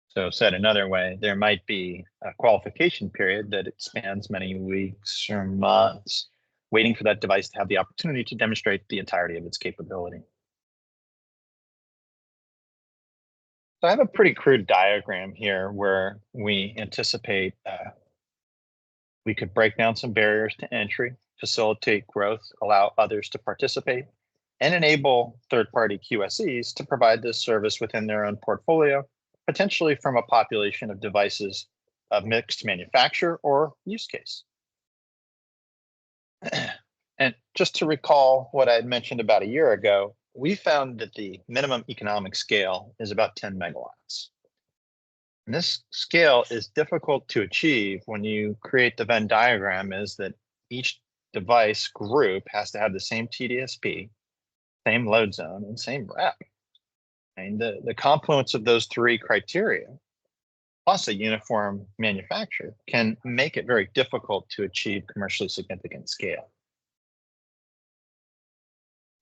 So said another way, there might be a qualification period that spans many weeks or months, waiting for that device to have the opportunity to demonstrate the entirety of its capability. So I have a pretty crude diagram here where we anticipate we could break down some barriers to entry, facilitate growth, allow others to participate, and enable third-party QSEs to provide this service within their own portfolio, potentially from a population of devices of mixed manufacture or use case. And just to recall what I had mentioned about a year ago, we found that the minimum economic scale is about 10 megawatts. And this scale is difficult to achieve when you create the Venn diagram, is that each device group has to have the same TDSP, same load zone, and same rep. And the confluence of those three criteria, plus a uniform manufacturer, can make it very difficult to achieve commercially significant scale.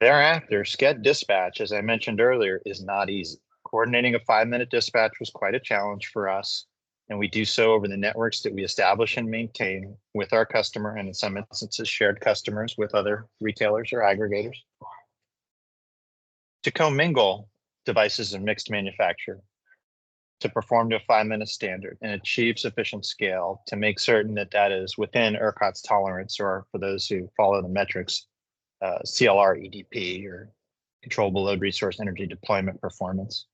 Thereafter, SCED dispatch, as I mentioned earlier, is not easy. Coordinating a 5-minute dispatch was quite a challenge for us, and we do so over the networks that we establish and maintain with our customer, and in some instances, shared customers with other retailers or aggregators. To commingle devices of mixed manufacture, to perform to a 5-minute standard and achieve sufficient scale to make certain that that is within ERCOT's tolerance, or for those who follow the metrics, CLR EDP, or controllable load resource energy deployment performance.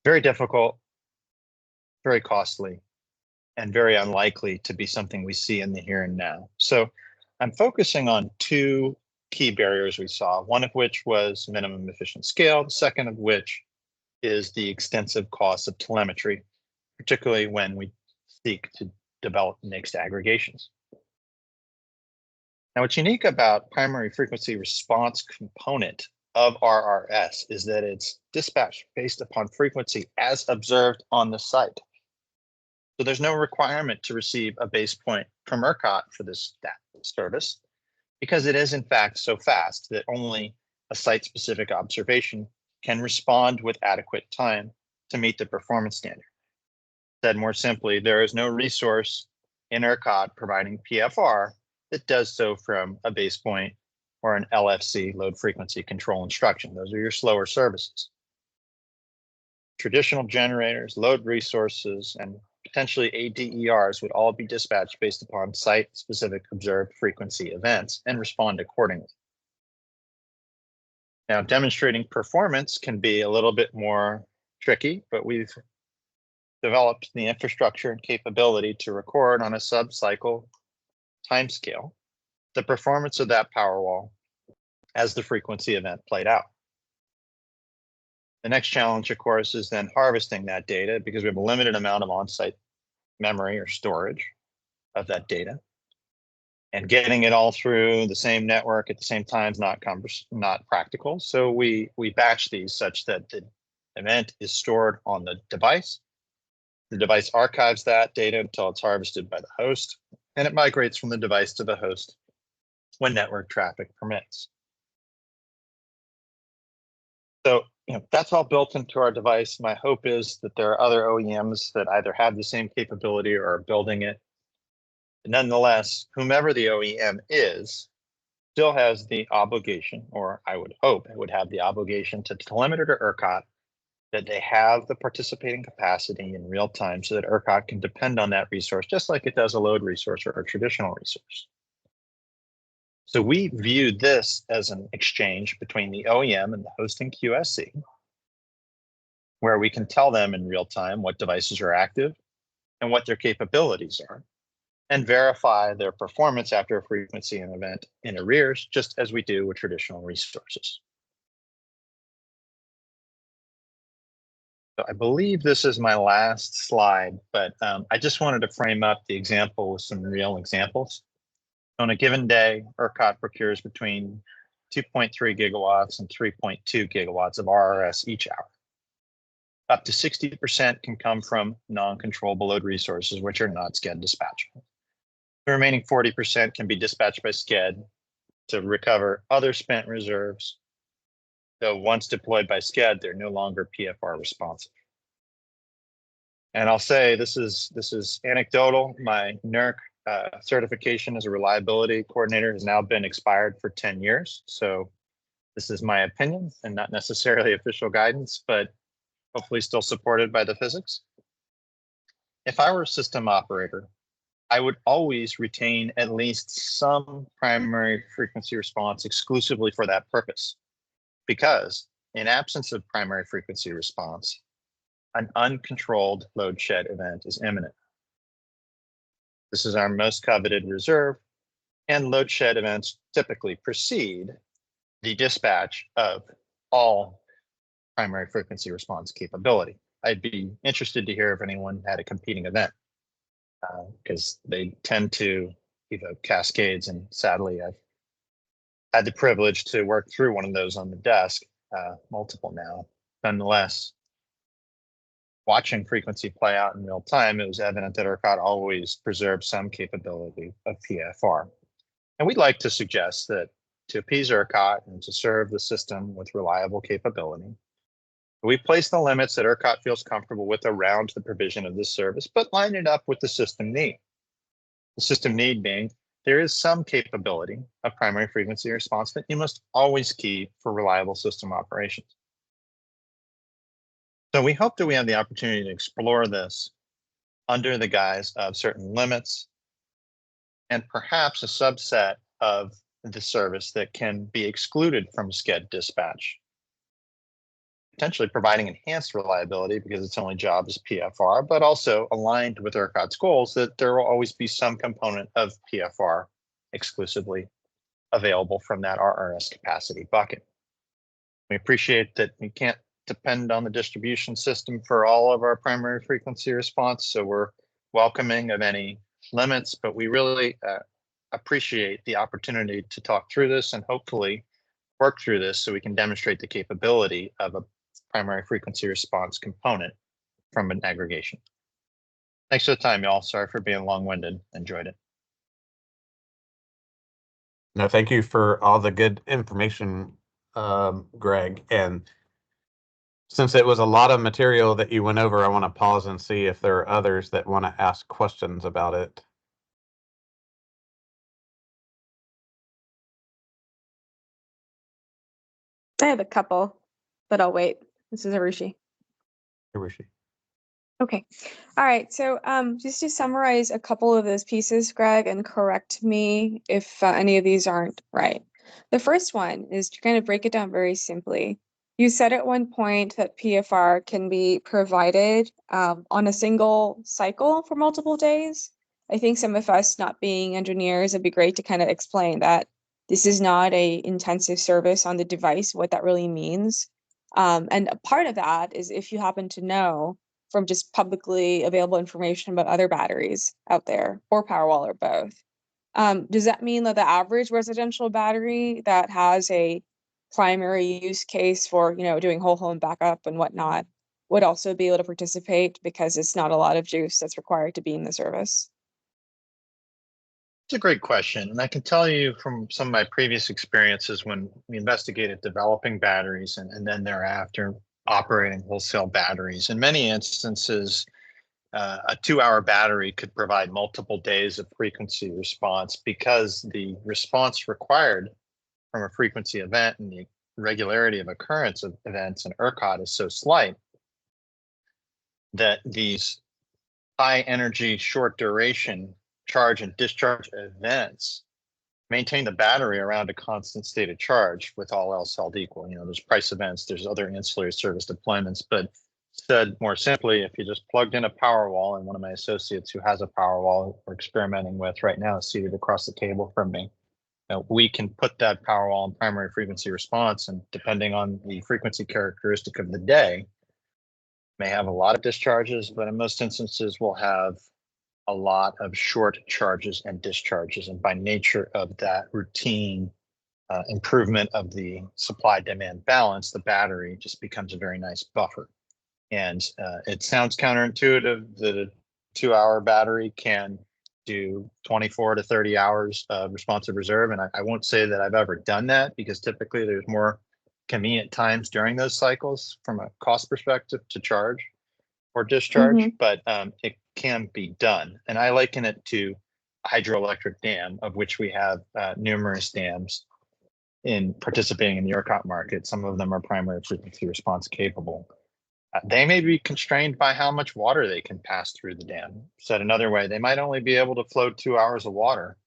Very difficult, very costly, and very unlikely to be something we see in the here and now. So I'm focusing on two key barriers we saw, one of which was minimum efficient scale, the second of which is the extensive cost of telemetry, particularly when we seek to develop mixed aggregations. Now, what's unique about primary frequency response component of RRS is that it's dispatched based upon frequency as observed on the site. So there's no requirement to receive a base point from ERCOT for this service, because it is in fact so fast that only a site-specific observation can respond with adequate time to meet the performance standard. Said more simply, there is no resource in ERCOT providing PFR that does so from a base point or an LFC, load frequency control instruction. Those are your slower services. Traditional generators, load resources, and potentially ADERs would all be dispatched based upon site-specific observed frequency events and respond accordingly. Now, demonstrating performance can be a little bit more tricky, but we've developed the infrastructure and capability to record on a sub-cycle timescale the performance of that power wall as the frequency event played out. The next challenge, of course, is then harvesting that data, because we have a limited amount of on-site memory or storage of that data. And getting it all through the same network at the same time is not practical. So we batch these such that the event is stored on the device. The device archives that data until it's harvested by the host, and it migrates from the device to the host when network traffic permits. So, that's all built into our device. My hope is that there are other OEMs that either have the same capability or are building it. Nonetheless, whomever the OEM is, still has the obligation, or I would hope it would have the obligation, to telemeter to ERCOT that they have the participating capacity in real time so that ERCOT can depend on that resource, just like it does a load resource or a traditional resource. So we view this as an exchange between the OEM and the hosting QSC, where we can tell them in real time what devices are active and what their capabilities are, and verify their performance after a frequency and event in arrears, just as we do with traditional resources. So I believe this is my last slide, but I just wanted to frame up the example with some real examples. On a given day, ERCOT procures between 2.3 gigawatts and 3.2 gigawatts of RRS each hour. Up to 60% can come from non-controllable load resources, which are not SCED dispatchable. The remaining 40% can be dispatched by SCED to recover other spent reserves, though once deployed by SCED, they're no longer PFR responsive. And I'll say this is anecdotal. My NERC certification as a reliability coordinator has now been expired for 10 years. So this is my opinion and not necessarily official guidance, but hopefully still supported by the physics. If I were a system operator, I would always retain at least some primary frequency response exclusively for that purpose, because in absence of primary frequency response, an uncontrolled load shed event is imminent. This is our most coveted reserve, and load shed events typically precede the dispatch of all primary frequency response capability. I'd be interested to hear if anyone had a competing event, because they tend to evoke cascades, and sadly, I've had the privilege to work through one of those on the desk, multiple now. Nonetheless, watching frequency play out in real time, it was evident that ERCOT always preserved some capability of PFR. And we'd like to suggest that to appease ERCOT and to serve the system with reliable capability, we place the limits that ERCOT feels comfortable with around the provision of this service, but line it up with the system need. The system need being, there is some capability of primary frequency response that you must always keep for reliable system operations. So we hope that we have the opportunity to explore this under the guise of certain limits and perhaps a subset of the service that can be excluded from SCED dispatch, potentially providing enhanced reliability because its only job is PFR, but also aligned with ERCOT's goals that there will always be some component of PFR exclusively available from that RRS capacity bucket. We appreciate that we can't depend on the distribution system for all of our primary frequency response, so we're welcoming of any limits, but we really appreciate the opportunity to talk through this and hopefully work through this so we can demonstrate the capability of a primary frequency response component from an aggregation. Thanks for the time, y'all. Sorry for being long-winded. Enjoyed it.
No, thank you for all the good information, Greg. And since it was a lot of material that you went over, I want to pause and see if there are others that want to ask questions about it.
I have a couple, but I'll wait. This is Arushi.
Hiroshi.
Okay. All right. So just to summarize a couple of those pieces, Greg, and correct me if any of these aren't right. The first one is to kind of break it down very simply. You said at one point that PFR can be provided on a single cycle for multiple days. I think some of us not being engineers, it'd be great to kind of explain that this is not a intensive service on the device, what that really means. And a part of that is if you happen to know from just publicly available information about other batteries out there or Powerwall or both. Does that mean that the average residential battery that has a primary use case for, doing whole home backup and whatnot would also be able to participate because it's not a lot of juice that's required to be in the service?
It's a great question. And I can tell you from some of my previous experiences when we investigated developing batteries and then thereafter operating wholesale batteries. In many instances, a 2-hour battery could provide multiple days of frequency response because the response required from a frequency event and the regularity of occurrence of events in ERCOT is so slight that these high energy, short duration charge and discharge events maintain the battery around a constant state of charge with all else held equal. There's price events, there's other ancillary service deployments, but said more simply, if you just plugged in a Powerwall, and one of my associates who has a Powerwall we're experimenting with right now is seated across the table from me, we can put that Powerwall in primary frequency response, and depending on the frequency characteristic of the day, may have a lot of discharges, but in most instances we'll have a lot of short charges and discharges. And by nature of that routine improvement of the supply demand balance, the battery just becomes a very nice buffer. And it sounds counterintuitive that a 2-hour battery can do 24 to 30 hours of responsive reserve. And I won't say that I've ever done that because typically there's more convenient times during those cycles from a cost perspective to charge or discharge, but it can be done. And I liken it to a hydroelectric dam, of which we have numerous dams in participating in the ERCOT market. Some of them are primary frequency response capable. They may be constrained by how much water they can pass through the dam. Said another way, they might only be able to flow 2 hours of water,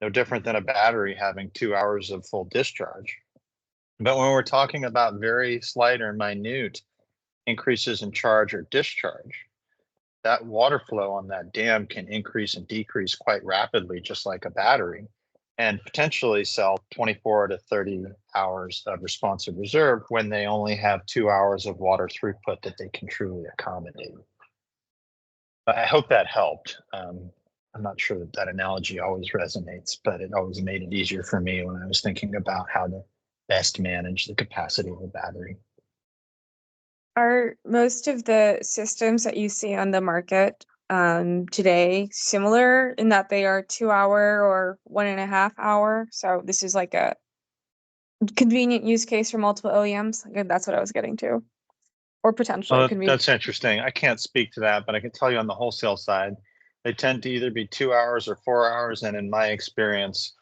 no different than a battery having 2 hours of full discharge. But when we're talking about very slight or minute increases in charge or discharge, that water flow on that dam can increase and decrease quite rapidly, just like a battery, and potentially sell 24 to 30 hours of responsive reserve when they only have 2 hours of water throughput that they can truly accommodate. I hope that helped. I'm not sure that analogy always resonates, but it always made it easier for me when I was thinking about how to best manage the capacity of a battery.
Are most of the systems that you see on the market today similar in that they are 2-hour or 1.5 hour? So this is like a convenient use case for multiple OEMs. That's what I was getting to, or potentially convenient.
That's interesting. I can't speak to that, but I can tell you on the wholesale side, they tend to either be 2 hours or 4 hours. And in my experience,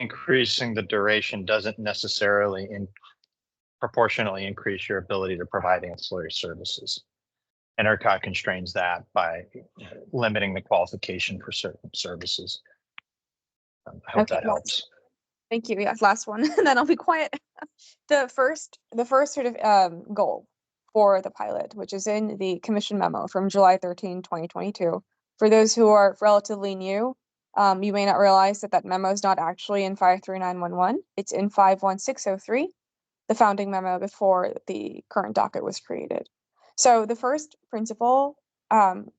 increasing the duration doesn't necessarily proportionally increase your ability to provide ancillary services. And ERCOT constrains that by limiting the qualification for certain services. I hope that helps.
Thank you. Yes, last one, and then I'll be quiet. The first sort of goal for the pilot, which is in the commission memo from July 13, 2022. For those who are relatively new, you may not realize that memo is not actually in 53911. It's in 51603, the founding memo before the current docket was created. So the first principle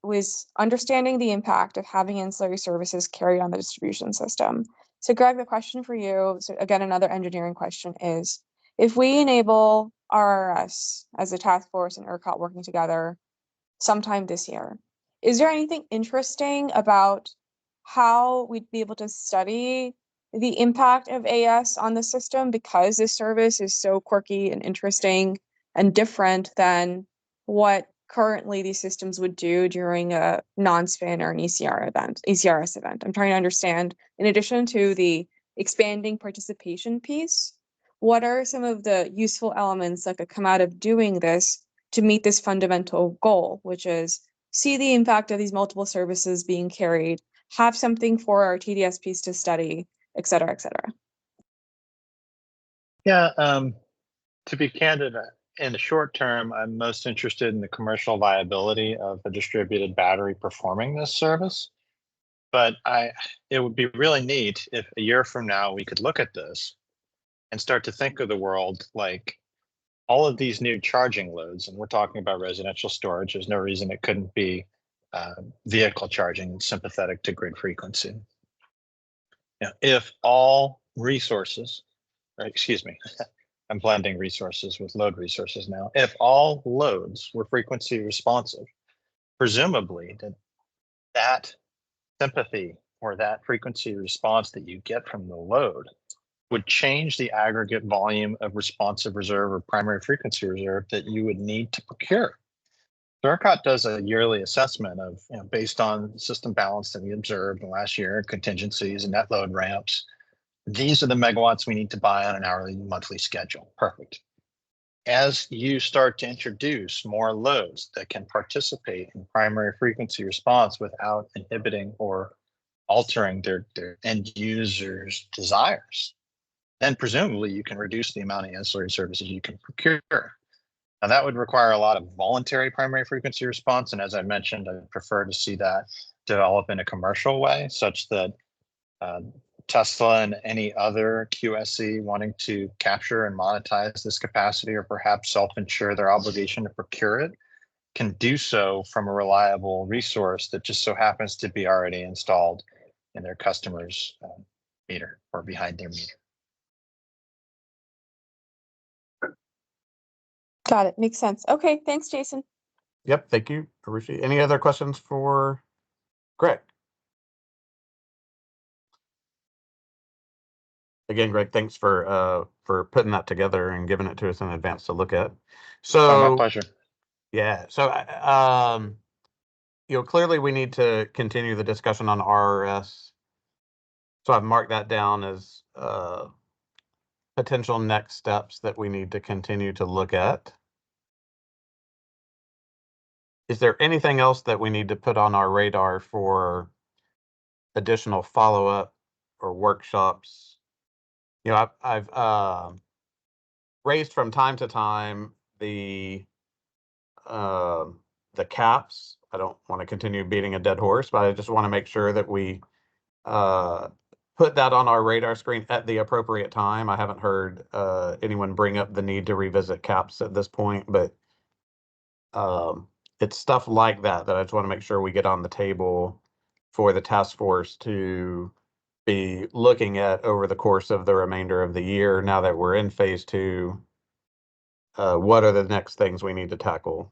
was understanding the impact of having ancillary services carried on the distribution system. So Greg, the question for you, so again, another engineering question is, if we enable RRS as a task force and ERCOT working together sometime this year, is there anything interesting about how we'd be able to study the impact of AS on the system, because this service is so quirky and interesting and different than what currently these systems would do during a non-SPIN or an ECRS event? I'm trying to understand, in addition to the expanding participation piece, what are some of the useful elements that could come out of doing this to meet this fundamental goal, which is see the impact of these multiple services being carried, have something for our TDSPs to study, et cetera, et cetera.
Yeah, to be candid, in the short term, I'm most interested in the commercial viability of a distributed battery performing this service. But it would be really neat if a year from now we could look at this and start to think of the world like all of these new charging loads, and we're talking about residential storage. There's no reason it couldn't be vehicle charging sympathetic to grid frequency. Now, if all resources, or excuse me, I'm blending resources with load resources now. If all loads were frequency responsive, presumably that sympathy or that frequency response that you get from the load would change the aggregate volume of responsive reserve or primary frequency reserve that you would need to procure. ERCOT does a yearly assessment of, based on system balance that we observed last year, contingencies and net load ramps. These are the megawatts we need to buy on an hourly monthly schedule. Perfect. As you start to introduce more loads that can participate in primary frequency response without inhibiting or altering their end users' desires, then presumably you can reduce the amount of ancillary services you can procure. Now that would require a lot of voluntary primary frequency response. And as I mentioned, I prefer to see that develop in a commercial way, such that Tesla and any other QSC wanting to capture and monetize this capacity, or perhaps self-insure their obligation to procure it, can do so from a reliable resource that just so happens to be already installed in their customer's meter or behind their meter.
Got it. Makes sense. Okay. Thanks, Jason.
Yep. Thank you, Arushi. Any other questions for Greg? Again, Greg, thanks for putting that together and giving it to us in advance to look at. So
my pleasure.
Yeah. So clearly we need to continue the discussion on RRS. So I've marked that down as potential next steps that we need to continue to look at. Is there anything else that we need to put on our radar for additional follow-up or workshops? I've raised from time to time the caps. I don't want to continue beating a dead horse, but I just want to make sure that we put that on our radar screen at the appropriate time. I haven't heard anyone bring up the need to revisit caps at this point, but it's stuff like that I just want to make sure we get on the table for the task force to be looking at over the course of the remainder of the year. Now that we're in phase 2, what are the next things we need to tackle?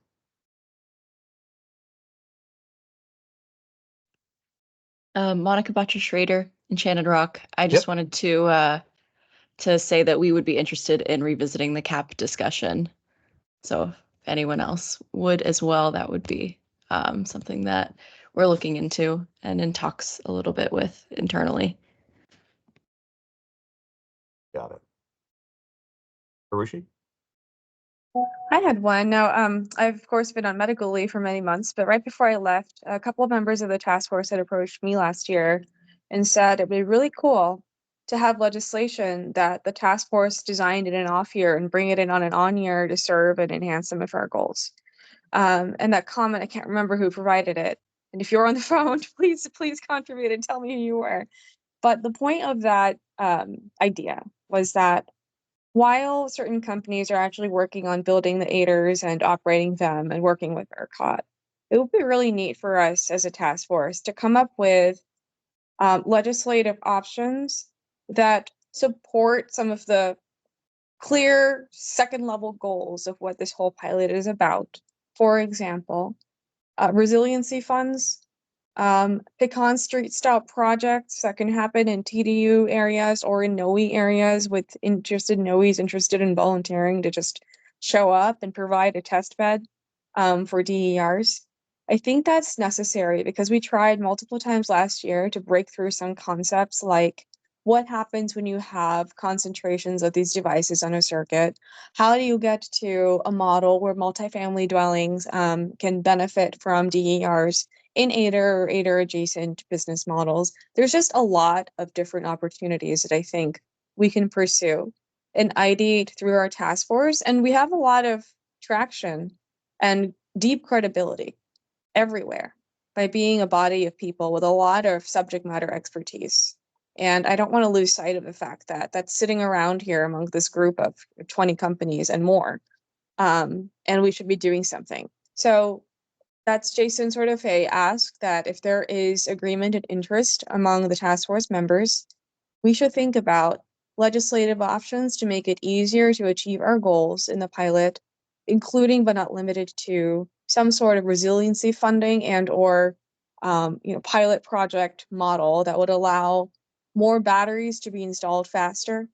Monica Butcher-Schrader, Enchanted Rock. I just wanted to say that we would be interested in revisiting the cap discussion. So if anyone else would as well, that would be something that we're looking into and in talks a little bit with internally.
Got it. Arushi?
I had one. Now, I've of course been on medical leave for many months, but right before I left, a couple of members of the task force had approached me last year and said it'd be really cool to have legislation that the task force designed in an off year and bring it in on an on year to serve and enhance some of our goals. And that comment, I can't remember who provided it. And if you're on the phone, please contribute and tell me who you were. But the point of that idea was that while certain companies are actually working on building the ADERs and operating them and working with ERCOT, it would be really neat for us as a task force to come up with legislative options that support some of the clear second level goals of what this whole pilot is about. For example, resiliency funds, pecan street style projects that can happen in TDU areas or in NOE areas with interested NOEs interested in volunteering to just show up and provide a test bed for DERs. I think that's necessary because we tried multiple times last year to break through some concepts like what happens when you have concentrations of these devices on a circuit? How do you get to a model where multifamily dwellings can benefit from DERs in ADER or ADER adjacent business models? There's just a lot of different opportunities that I think we can pursue and ideate through our task force. And we have a lot of traction and deep credibility everywhere by being a body of people with a lot of subject matter expertise. And I don't want to lose sight of the fact that that's sitting around here among this group of 20 companies and more. And we should be doing something. So that's Jason sort of a ask that if there is agreement and interest among the task force members, we should think about legislative options to make it easier to achieve our goals in the pilot, including but not limited to some sort of resiliency funding and or pilot project model that would allow more batteries to be installed faster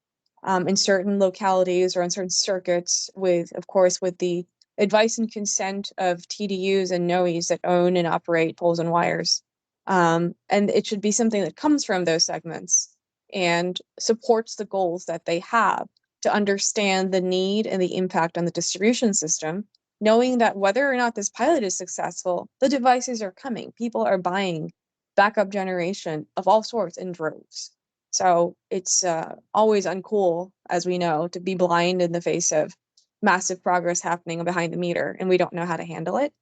in certain localities or on certain circuits with, of course, with the advice and consent of TDUs and NOEs that own and operate poles and wires. And it should be something that comes from those segments and supports the goals that they have to understand the need and the impact on the distribution system, knowing that whether or not this pilot is successful, the devices are coming. People are buying backup generation of all sorts in droves. So it's always uncool, as we know, to be blind in the face of massive progress happening behind the meter, and we don't know how to handle it.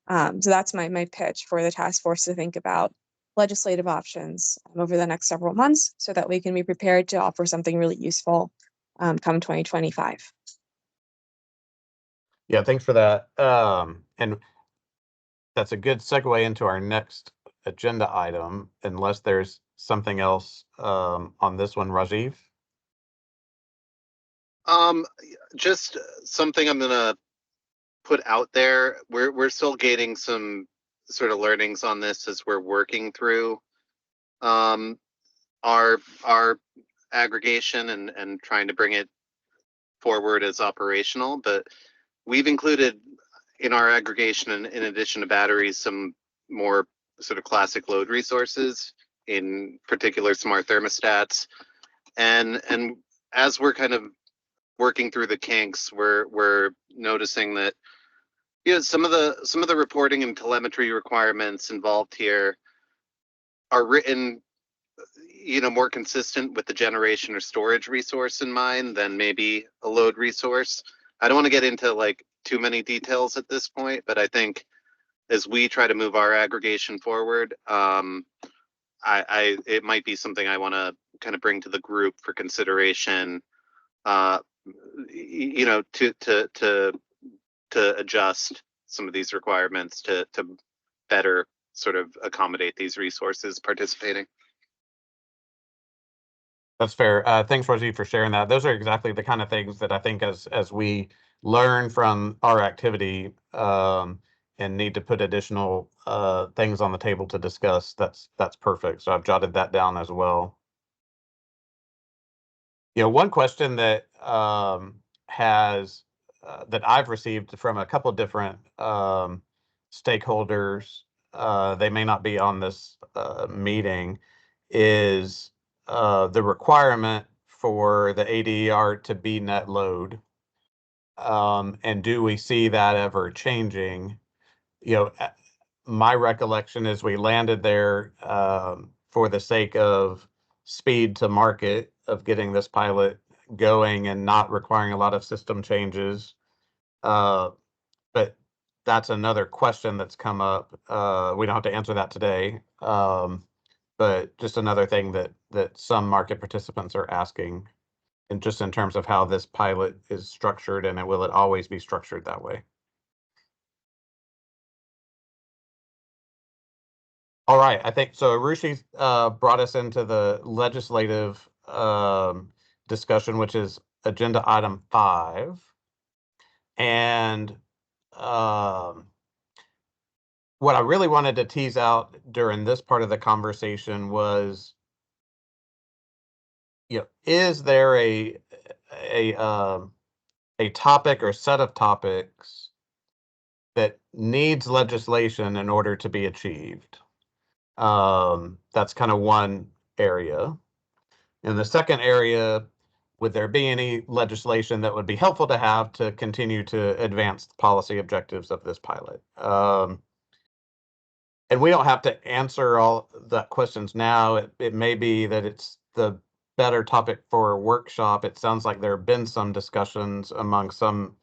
So that's my pitch for the task force to think about legislative options over the next several months so that we can be prepared to offer something really useful come 2025.
Yeah, thanks for that. And that's a good segue into our next agenda item, unless there's something else on this one, Rajiv.
Just something I'm gonna put out there. We're still gaining some sort of learnings on this as we're working through our aggregation and trying to bring it forward as operational. But we've included in our aggregation, in addition to batteries, some more sort of classic load resources, in particular smart thermostats. And as we're kind of working through the kinks, we're noticing that some of the reporting and telemetry requirements involved here are written more consistent with the generation or storage resource in mind than maybe a load resource. I don't want to get into like too many details at this point, but I think as we try to move our aggregation forward, it might be something I want to kind of bring to the group for consideration. To adjust some of these requirements to better sort of accommodate these resources participating.
That's fair. Thanks, Rosie, for sharing that. Those are exactly the kind of things that I think as we learn from our activity and need to put additional things on the table to discuss, that's perfect. So I've jotted that down as well. One question that that I've received from a couple different stakeholders, they may not be on this meeting, is the requirement for the ADER to be net load. And do we see that ever changing? My recollection is we landed there for the sake of speed to market, of getting this pilot going and not requiring a lot of system changes. But that's another question that's come up. We don't have to answer that today. But just another thing that some market participants are asking, and just in terms of how this pilot is structured, and will it always be structured that way? All right, I think so. Arushi brought us into the legislative discussion, which is agenda item 5. And what I really wanted to tease out during this part of the conversation was, is there a topic or set of topics that needs legislation in order to be achieved? That's kind of one area. In the second area, would there be any legislation that would be helpful to have to continue to advance the policy objectives of this pilot? And we don't have to answer all the questions now. It may be that it's the better topic for a workshop. It sounds like there have been some discussions among some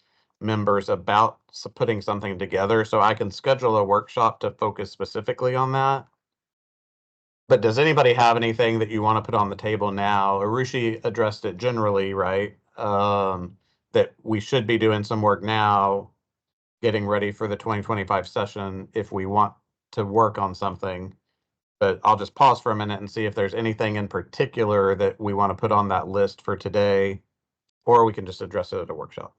members about putting something together, so I can schedule a workshop to focus specifically on that. But does anybody have anything that you want to put on the table now? Arushi addressed it generally, right? That we should be doing some work now, getting ready for the 2025 session if we want to work on something. But I'll just pause for a minute and see if there's anything in particular that we want to put on that list for today, or we can just address it at a workshop.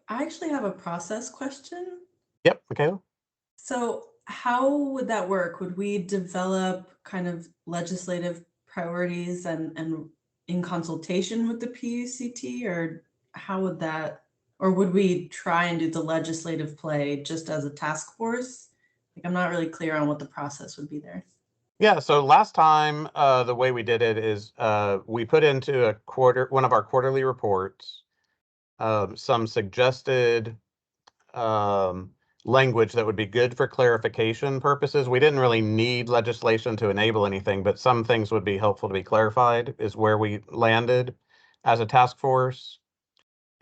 I actually have a process question.
Yep, Michaela?
So how would that work? Would we develop kind of legislative priorities and in consultation with the PUCT, or how would that, or would we try and do the legislative play just as a task force? Like, I'm not really clear on what the process would be there.
Yeah, so last time, the way we did it is we put into one of our quarterly reports some suggested language that would be good for clarification purposes. We didn't really need legislation to enable anything, but some things would be helpful to be clarified, is where we landed as a task force.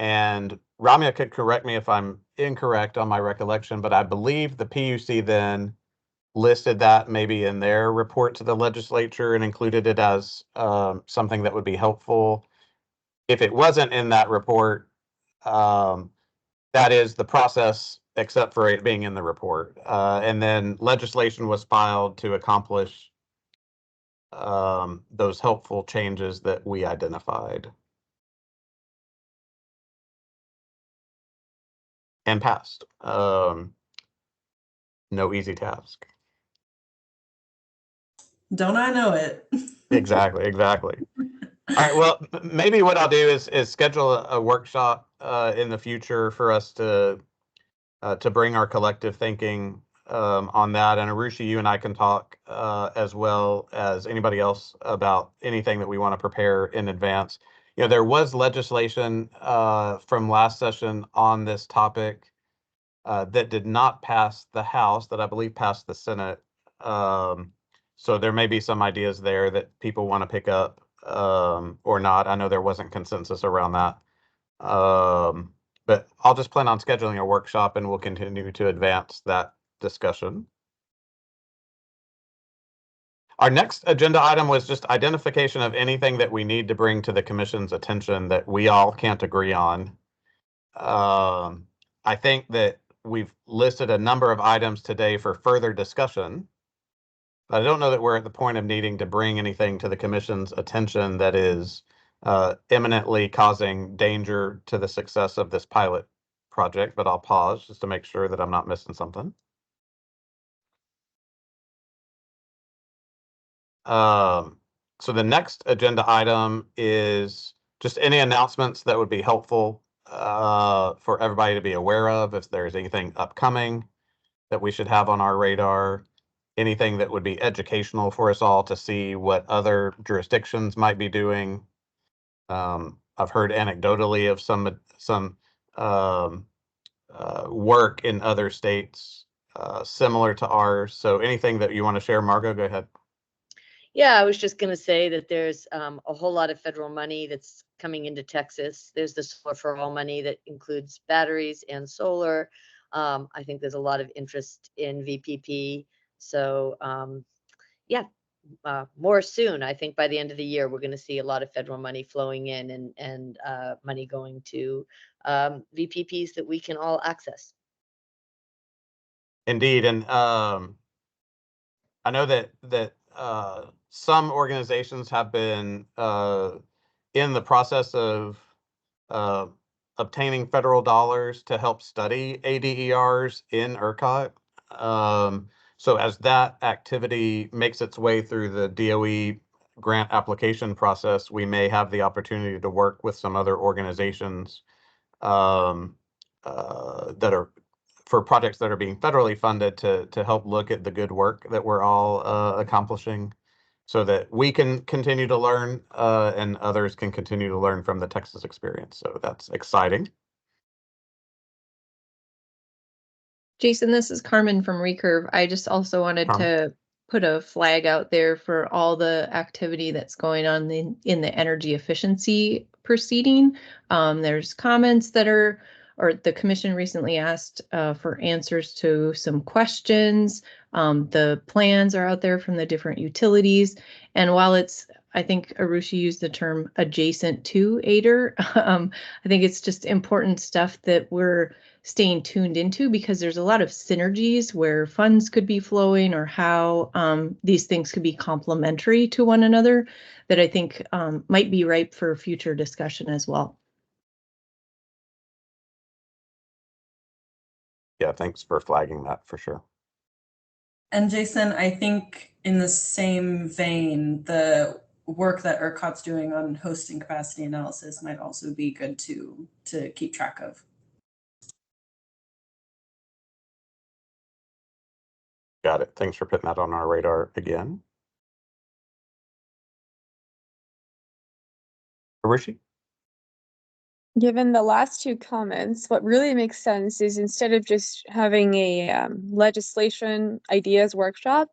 And Ramya could correct me if I'm incorrect on my recollection, but I believe the PUC then listed that maybe in their report to the legislature and included it as something that would be helpful. If it wasn't in that report, that is the process, except for it being in the report. And then legislation was filed to accomplish those helpful changes that we identified. And passed. No easy task.
Don't I know it?
Exactly. All right, well, maybe what I'll do is schedule a workshop in the future for us to bring our collective thinking on that. And Arushi, you and I can talk as well as anybody else about anything that we want to prepare in advance. There was legislation from last session on this topic that did not pass the House, that I believe passed the Senate. So there may be some ideas there that people want to pick up or not. I know there wasn't consensus around that. But I'll just plan on scheduling a workshop and we'll continue to advance that discussion. Our next agenda item was just identification of anything that we need to bring to the commission's attention that we all can't agree on. I think that we've listed a number of items today for further discussion. I don't know that we're at the point of needing to bring anything to the commission's attention that is imminently causing danger to the success of this pilot project, but I'll pause just to make sure that I'm not missing something. So the next agenda item is just any announcements that would be helpful for everybody to be aware of. If there's anything upcoming that we should have on our radar, anything that would be educational for us all to see what other jurisdictions might be doing. I've heard anecdotally of some work in other states similar to ours. So anything that you want to share, Margot, go ahead.
Yeah, I was just going to say that there's a whole lot of federal money that's coming into Texas. There's the Solar for All money that includes batteries and solar. I think there's a lot of interest in VPP. So yeah, more soon. I think by the end of the year, we're going to see a lot of federal money flowing in and money going to VPPs that we can all access.
Indeed. And I know that some organizations have been in the process of uh, obtaining federal dollars to help study ADERs in ERCOT. So as that activity makes its way through the DOE grant application process, we may have the opportunity to work with some other organizations um, that are for projects that are being federally funded to help look at the good work that we're all accomplishing so that we can continue to learn and others can continue to learn from the Texas experience. So that's exciting.
Jason, this is Carmen from Recurve. I just also wanted to put a flag out there for all the activity that's going on in the energy efficiency proceeding. There's comments that are, or the commission recently asked for answers to some questions. The plans are out there from the different utilities. And while it's, I think Arushi used the term adjacent to ADER, I think it's just important stuff that we're staying tuned into because there's a lot of synergies where funds could be flowing or how these things could be complementary to one another that I think might be ripe for future discussion as well.
Yeah, thanks for flagging that for sure.
And Jason, I think in the same vein, the work that ERCOT's doing on hosting capacity analysis might also be good to keep track of.
Got it. Thanks for putting that on our radar again. Arishi?
Given the last two comments, what really makes sense is instead of just having a legislation ideas workshop,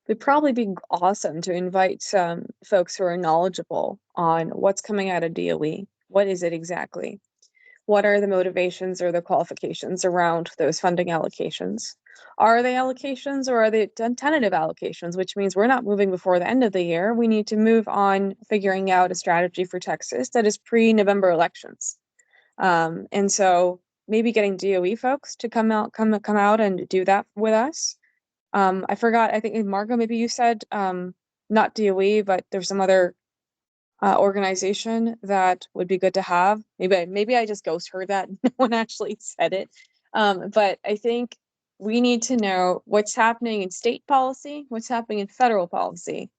it'd probably be awesome to invite some folks who are knowledgeable on what's coming out of DOE. What is it exactly? What are the motivations or the qualifications around those funding allocations? Are they allocations or are they tentative allocations, which means we're not moving before the end of the year. We need to move on figuring out a strategy for Texas that is pre-November elections. And so maybe getting DOE folks to come out and do that with us. I forgot, I think Margo, maybe you said not DOE, but there's some other organization that would be good to have. Maybe I just ghost heard that. No one actually said it. But I think we need to know what's happening in state policy, what's happening in federal policy,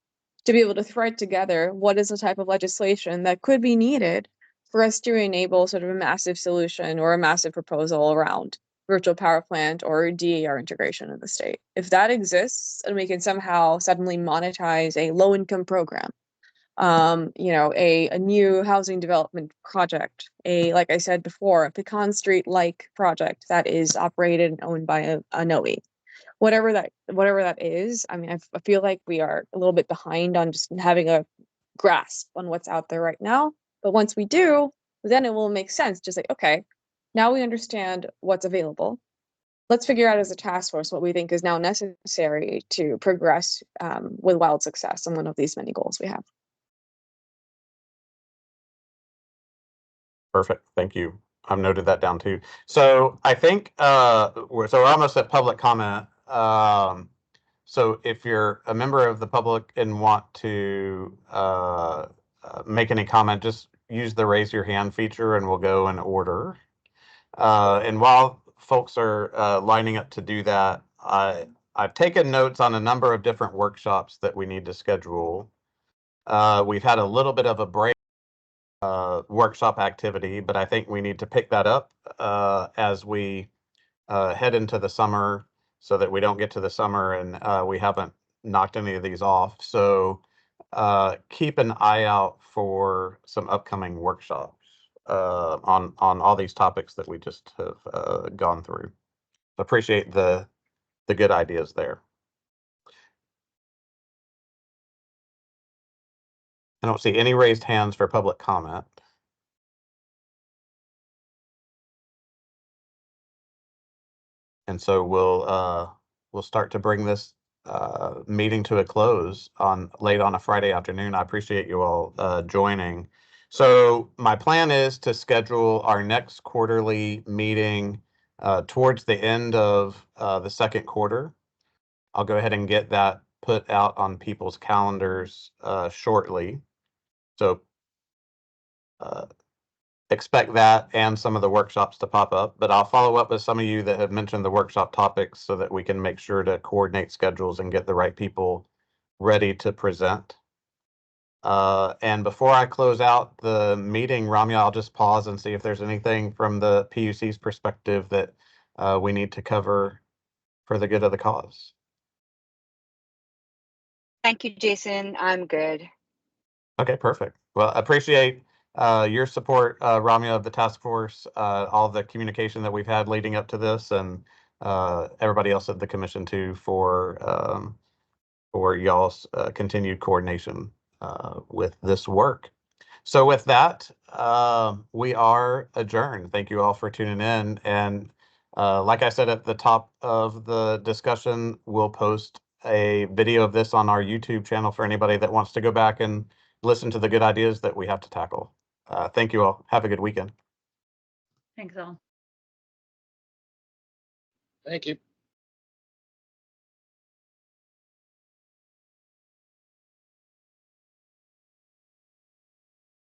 to be able to thread together what is the type of legislation that could be needed for us to enable sort of a massive solution or a massive proposal around virtual power plant or DER integration in the state. If that exists and we can somehow suddenly monetize a low income program, you know, a new housing development project, like I said before, a Pecan Street like project that is operated and owned by a NOE. Whatever that is, I mean, I feel like we are a little bit behind on just having a grasp on what's out there right now. But once we do, then it will make sense. Just like, okay, now we understand what's available. Let's figure out as a task force what we think is now necessary to progress with wild success on one of these many goals we have.
Perfect. Thank you. I've noted that down too. So I think we're almost at public comment. So if you're a member of the public and want to make any comment, just use the raise your hand feature and we'll go in order. And while folks are lining up to do that, I've taken notes on a number of different workshops that we need to schedule. We've had a little bit of a break workshop activity, but I think we need to pick that up as we head into the summer so that we don't get to the summer and we haven't knocked any of these off. So keep an eye out for some upcoming workshops on all these topics that we just have gone through. Appreciate the good ideas there. I don't see any raised hands for public comment. And so we'll start to bring this meeting to a close late on a Friday afternoon. I appreciate you all joining. So my plan is to schedule our next quarterly meeting towards the end of the second quarter. I'll go ahead and get that put out on people's calendars shortly. So expect that and some of the workshops to pop up, but I'll follow up with some of you that have mentioned the workshop topics so that we can make sure to coordinate schedules and get the right people ready to present. And before I close out the meeting, Ramya, I'll just pause and see if there's anything from the PUC's perspective that we need to cover for the good of the cause.
Thank you, Jason. I'm good.
Okay, perfect. Well, I appreciate your support, Ramya, of the task force, all the communication that we've had leading up to this, and everybody else at the commission too for y'all's continued coordination with this work. So with that, we are adjourned. Thank you all for tuning in. And like I said at the top of the discussion, we'll post a video of this on our YouTube channel for anybody that wants to go back and listen to the good ideas that we have to tackle. Thank you all. Have a good weekend.
Thanks all.
Thank you.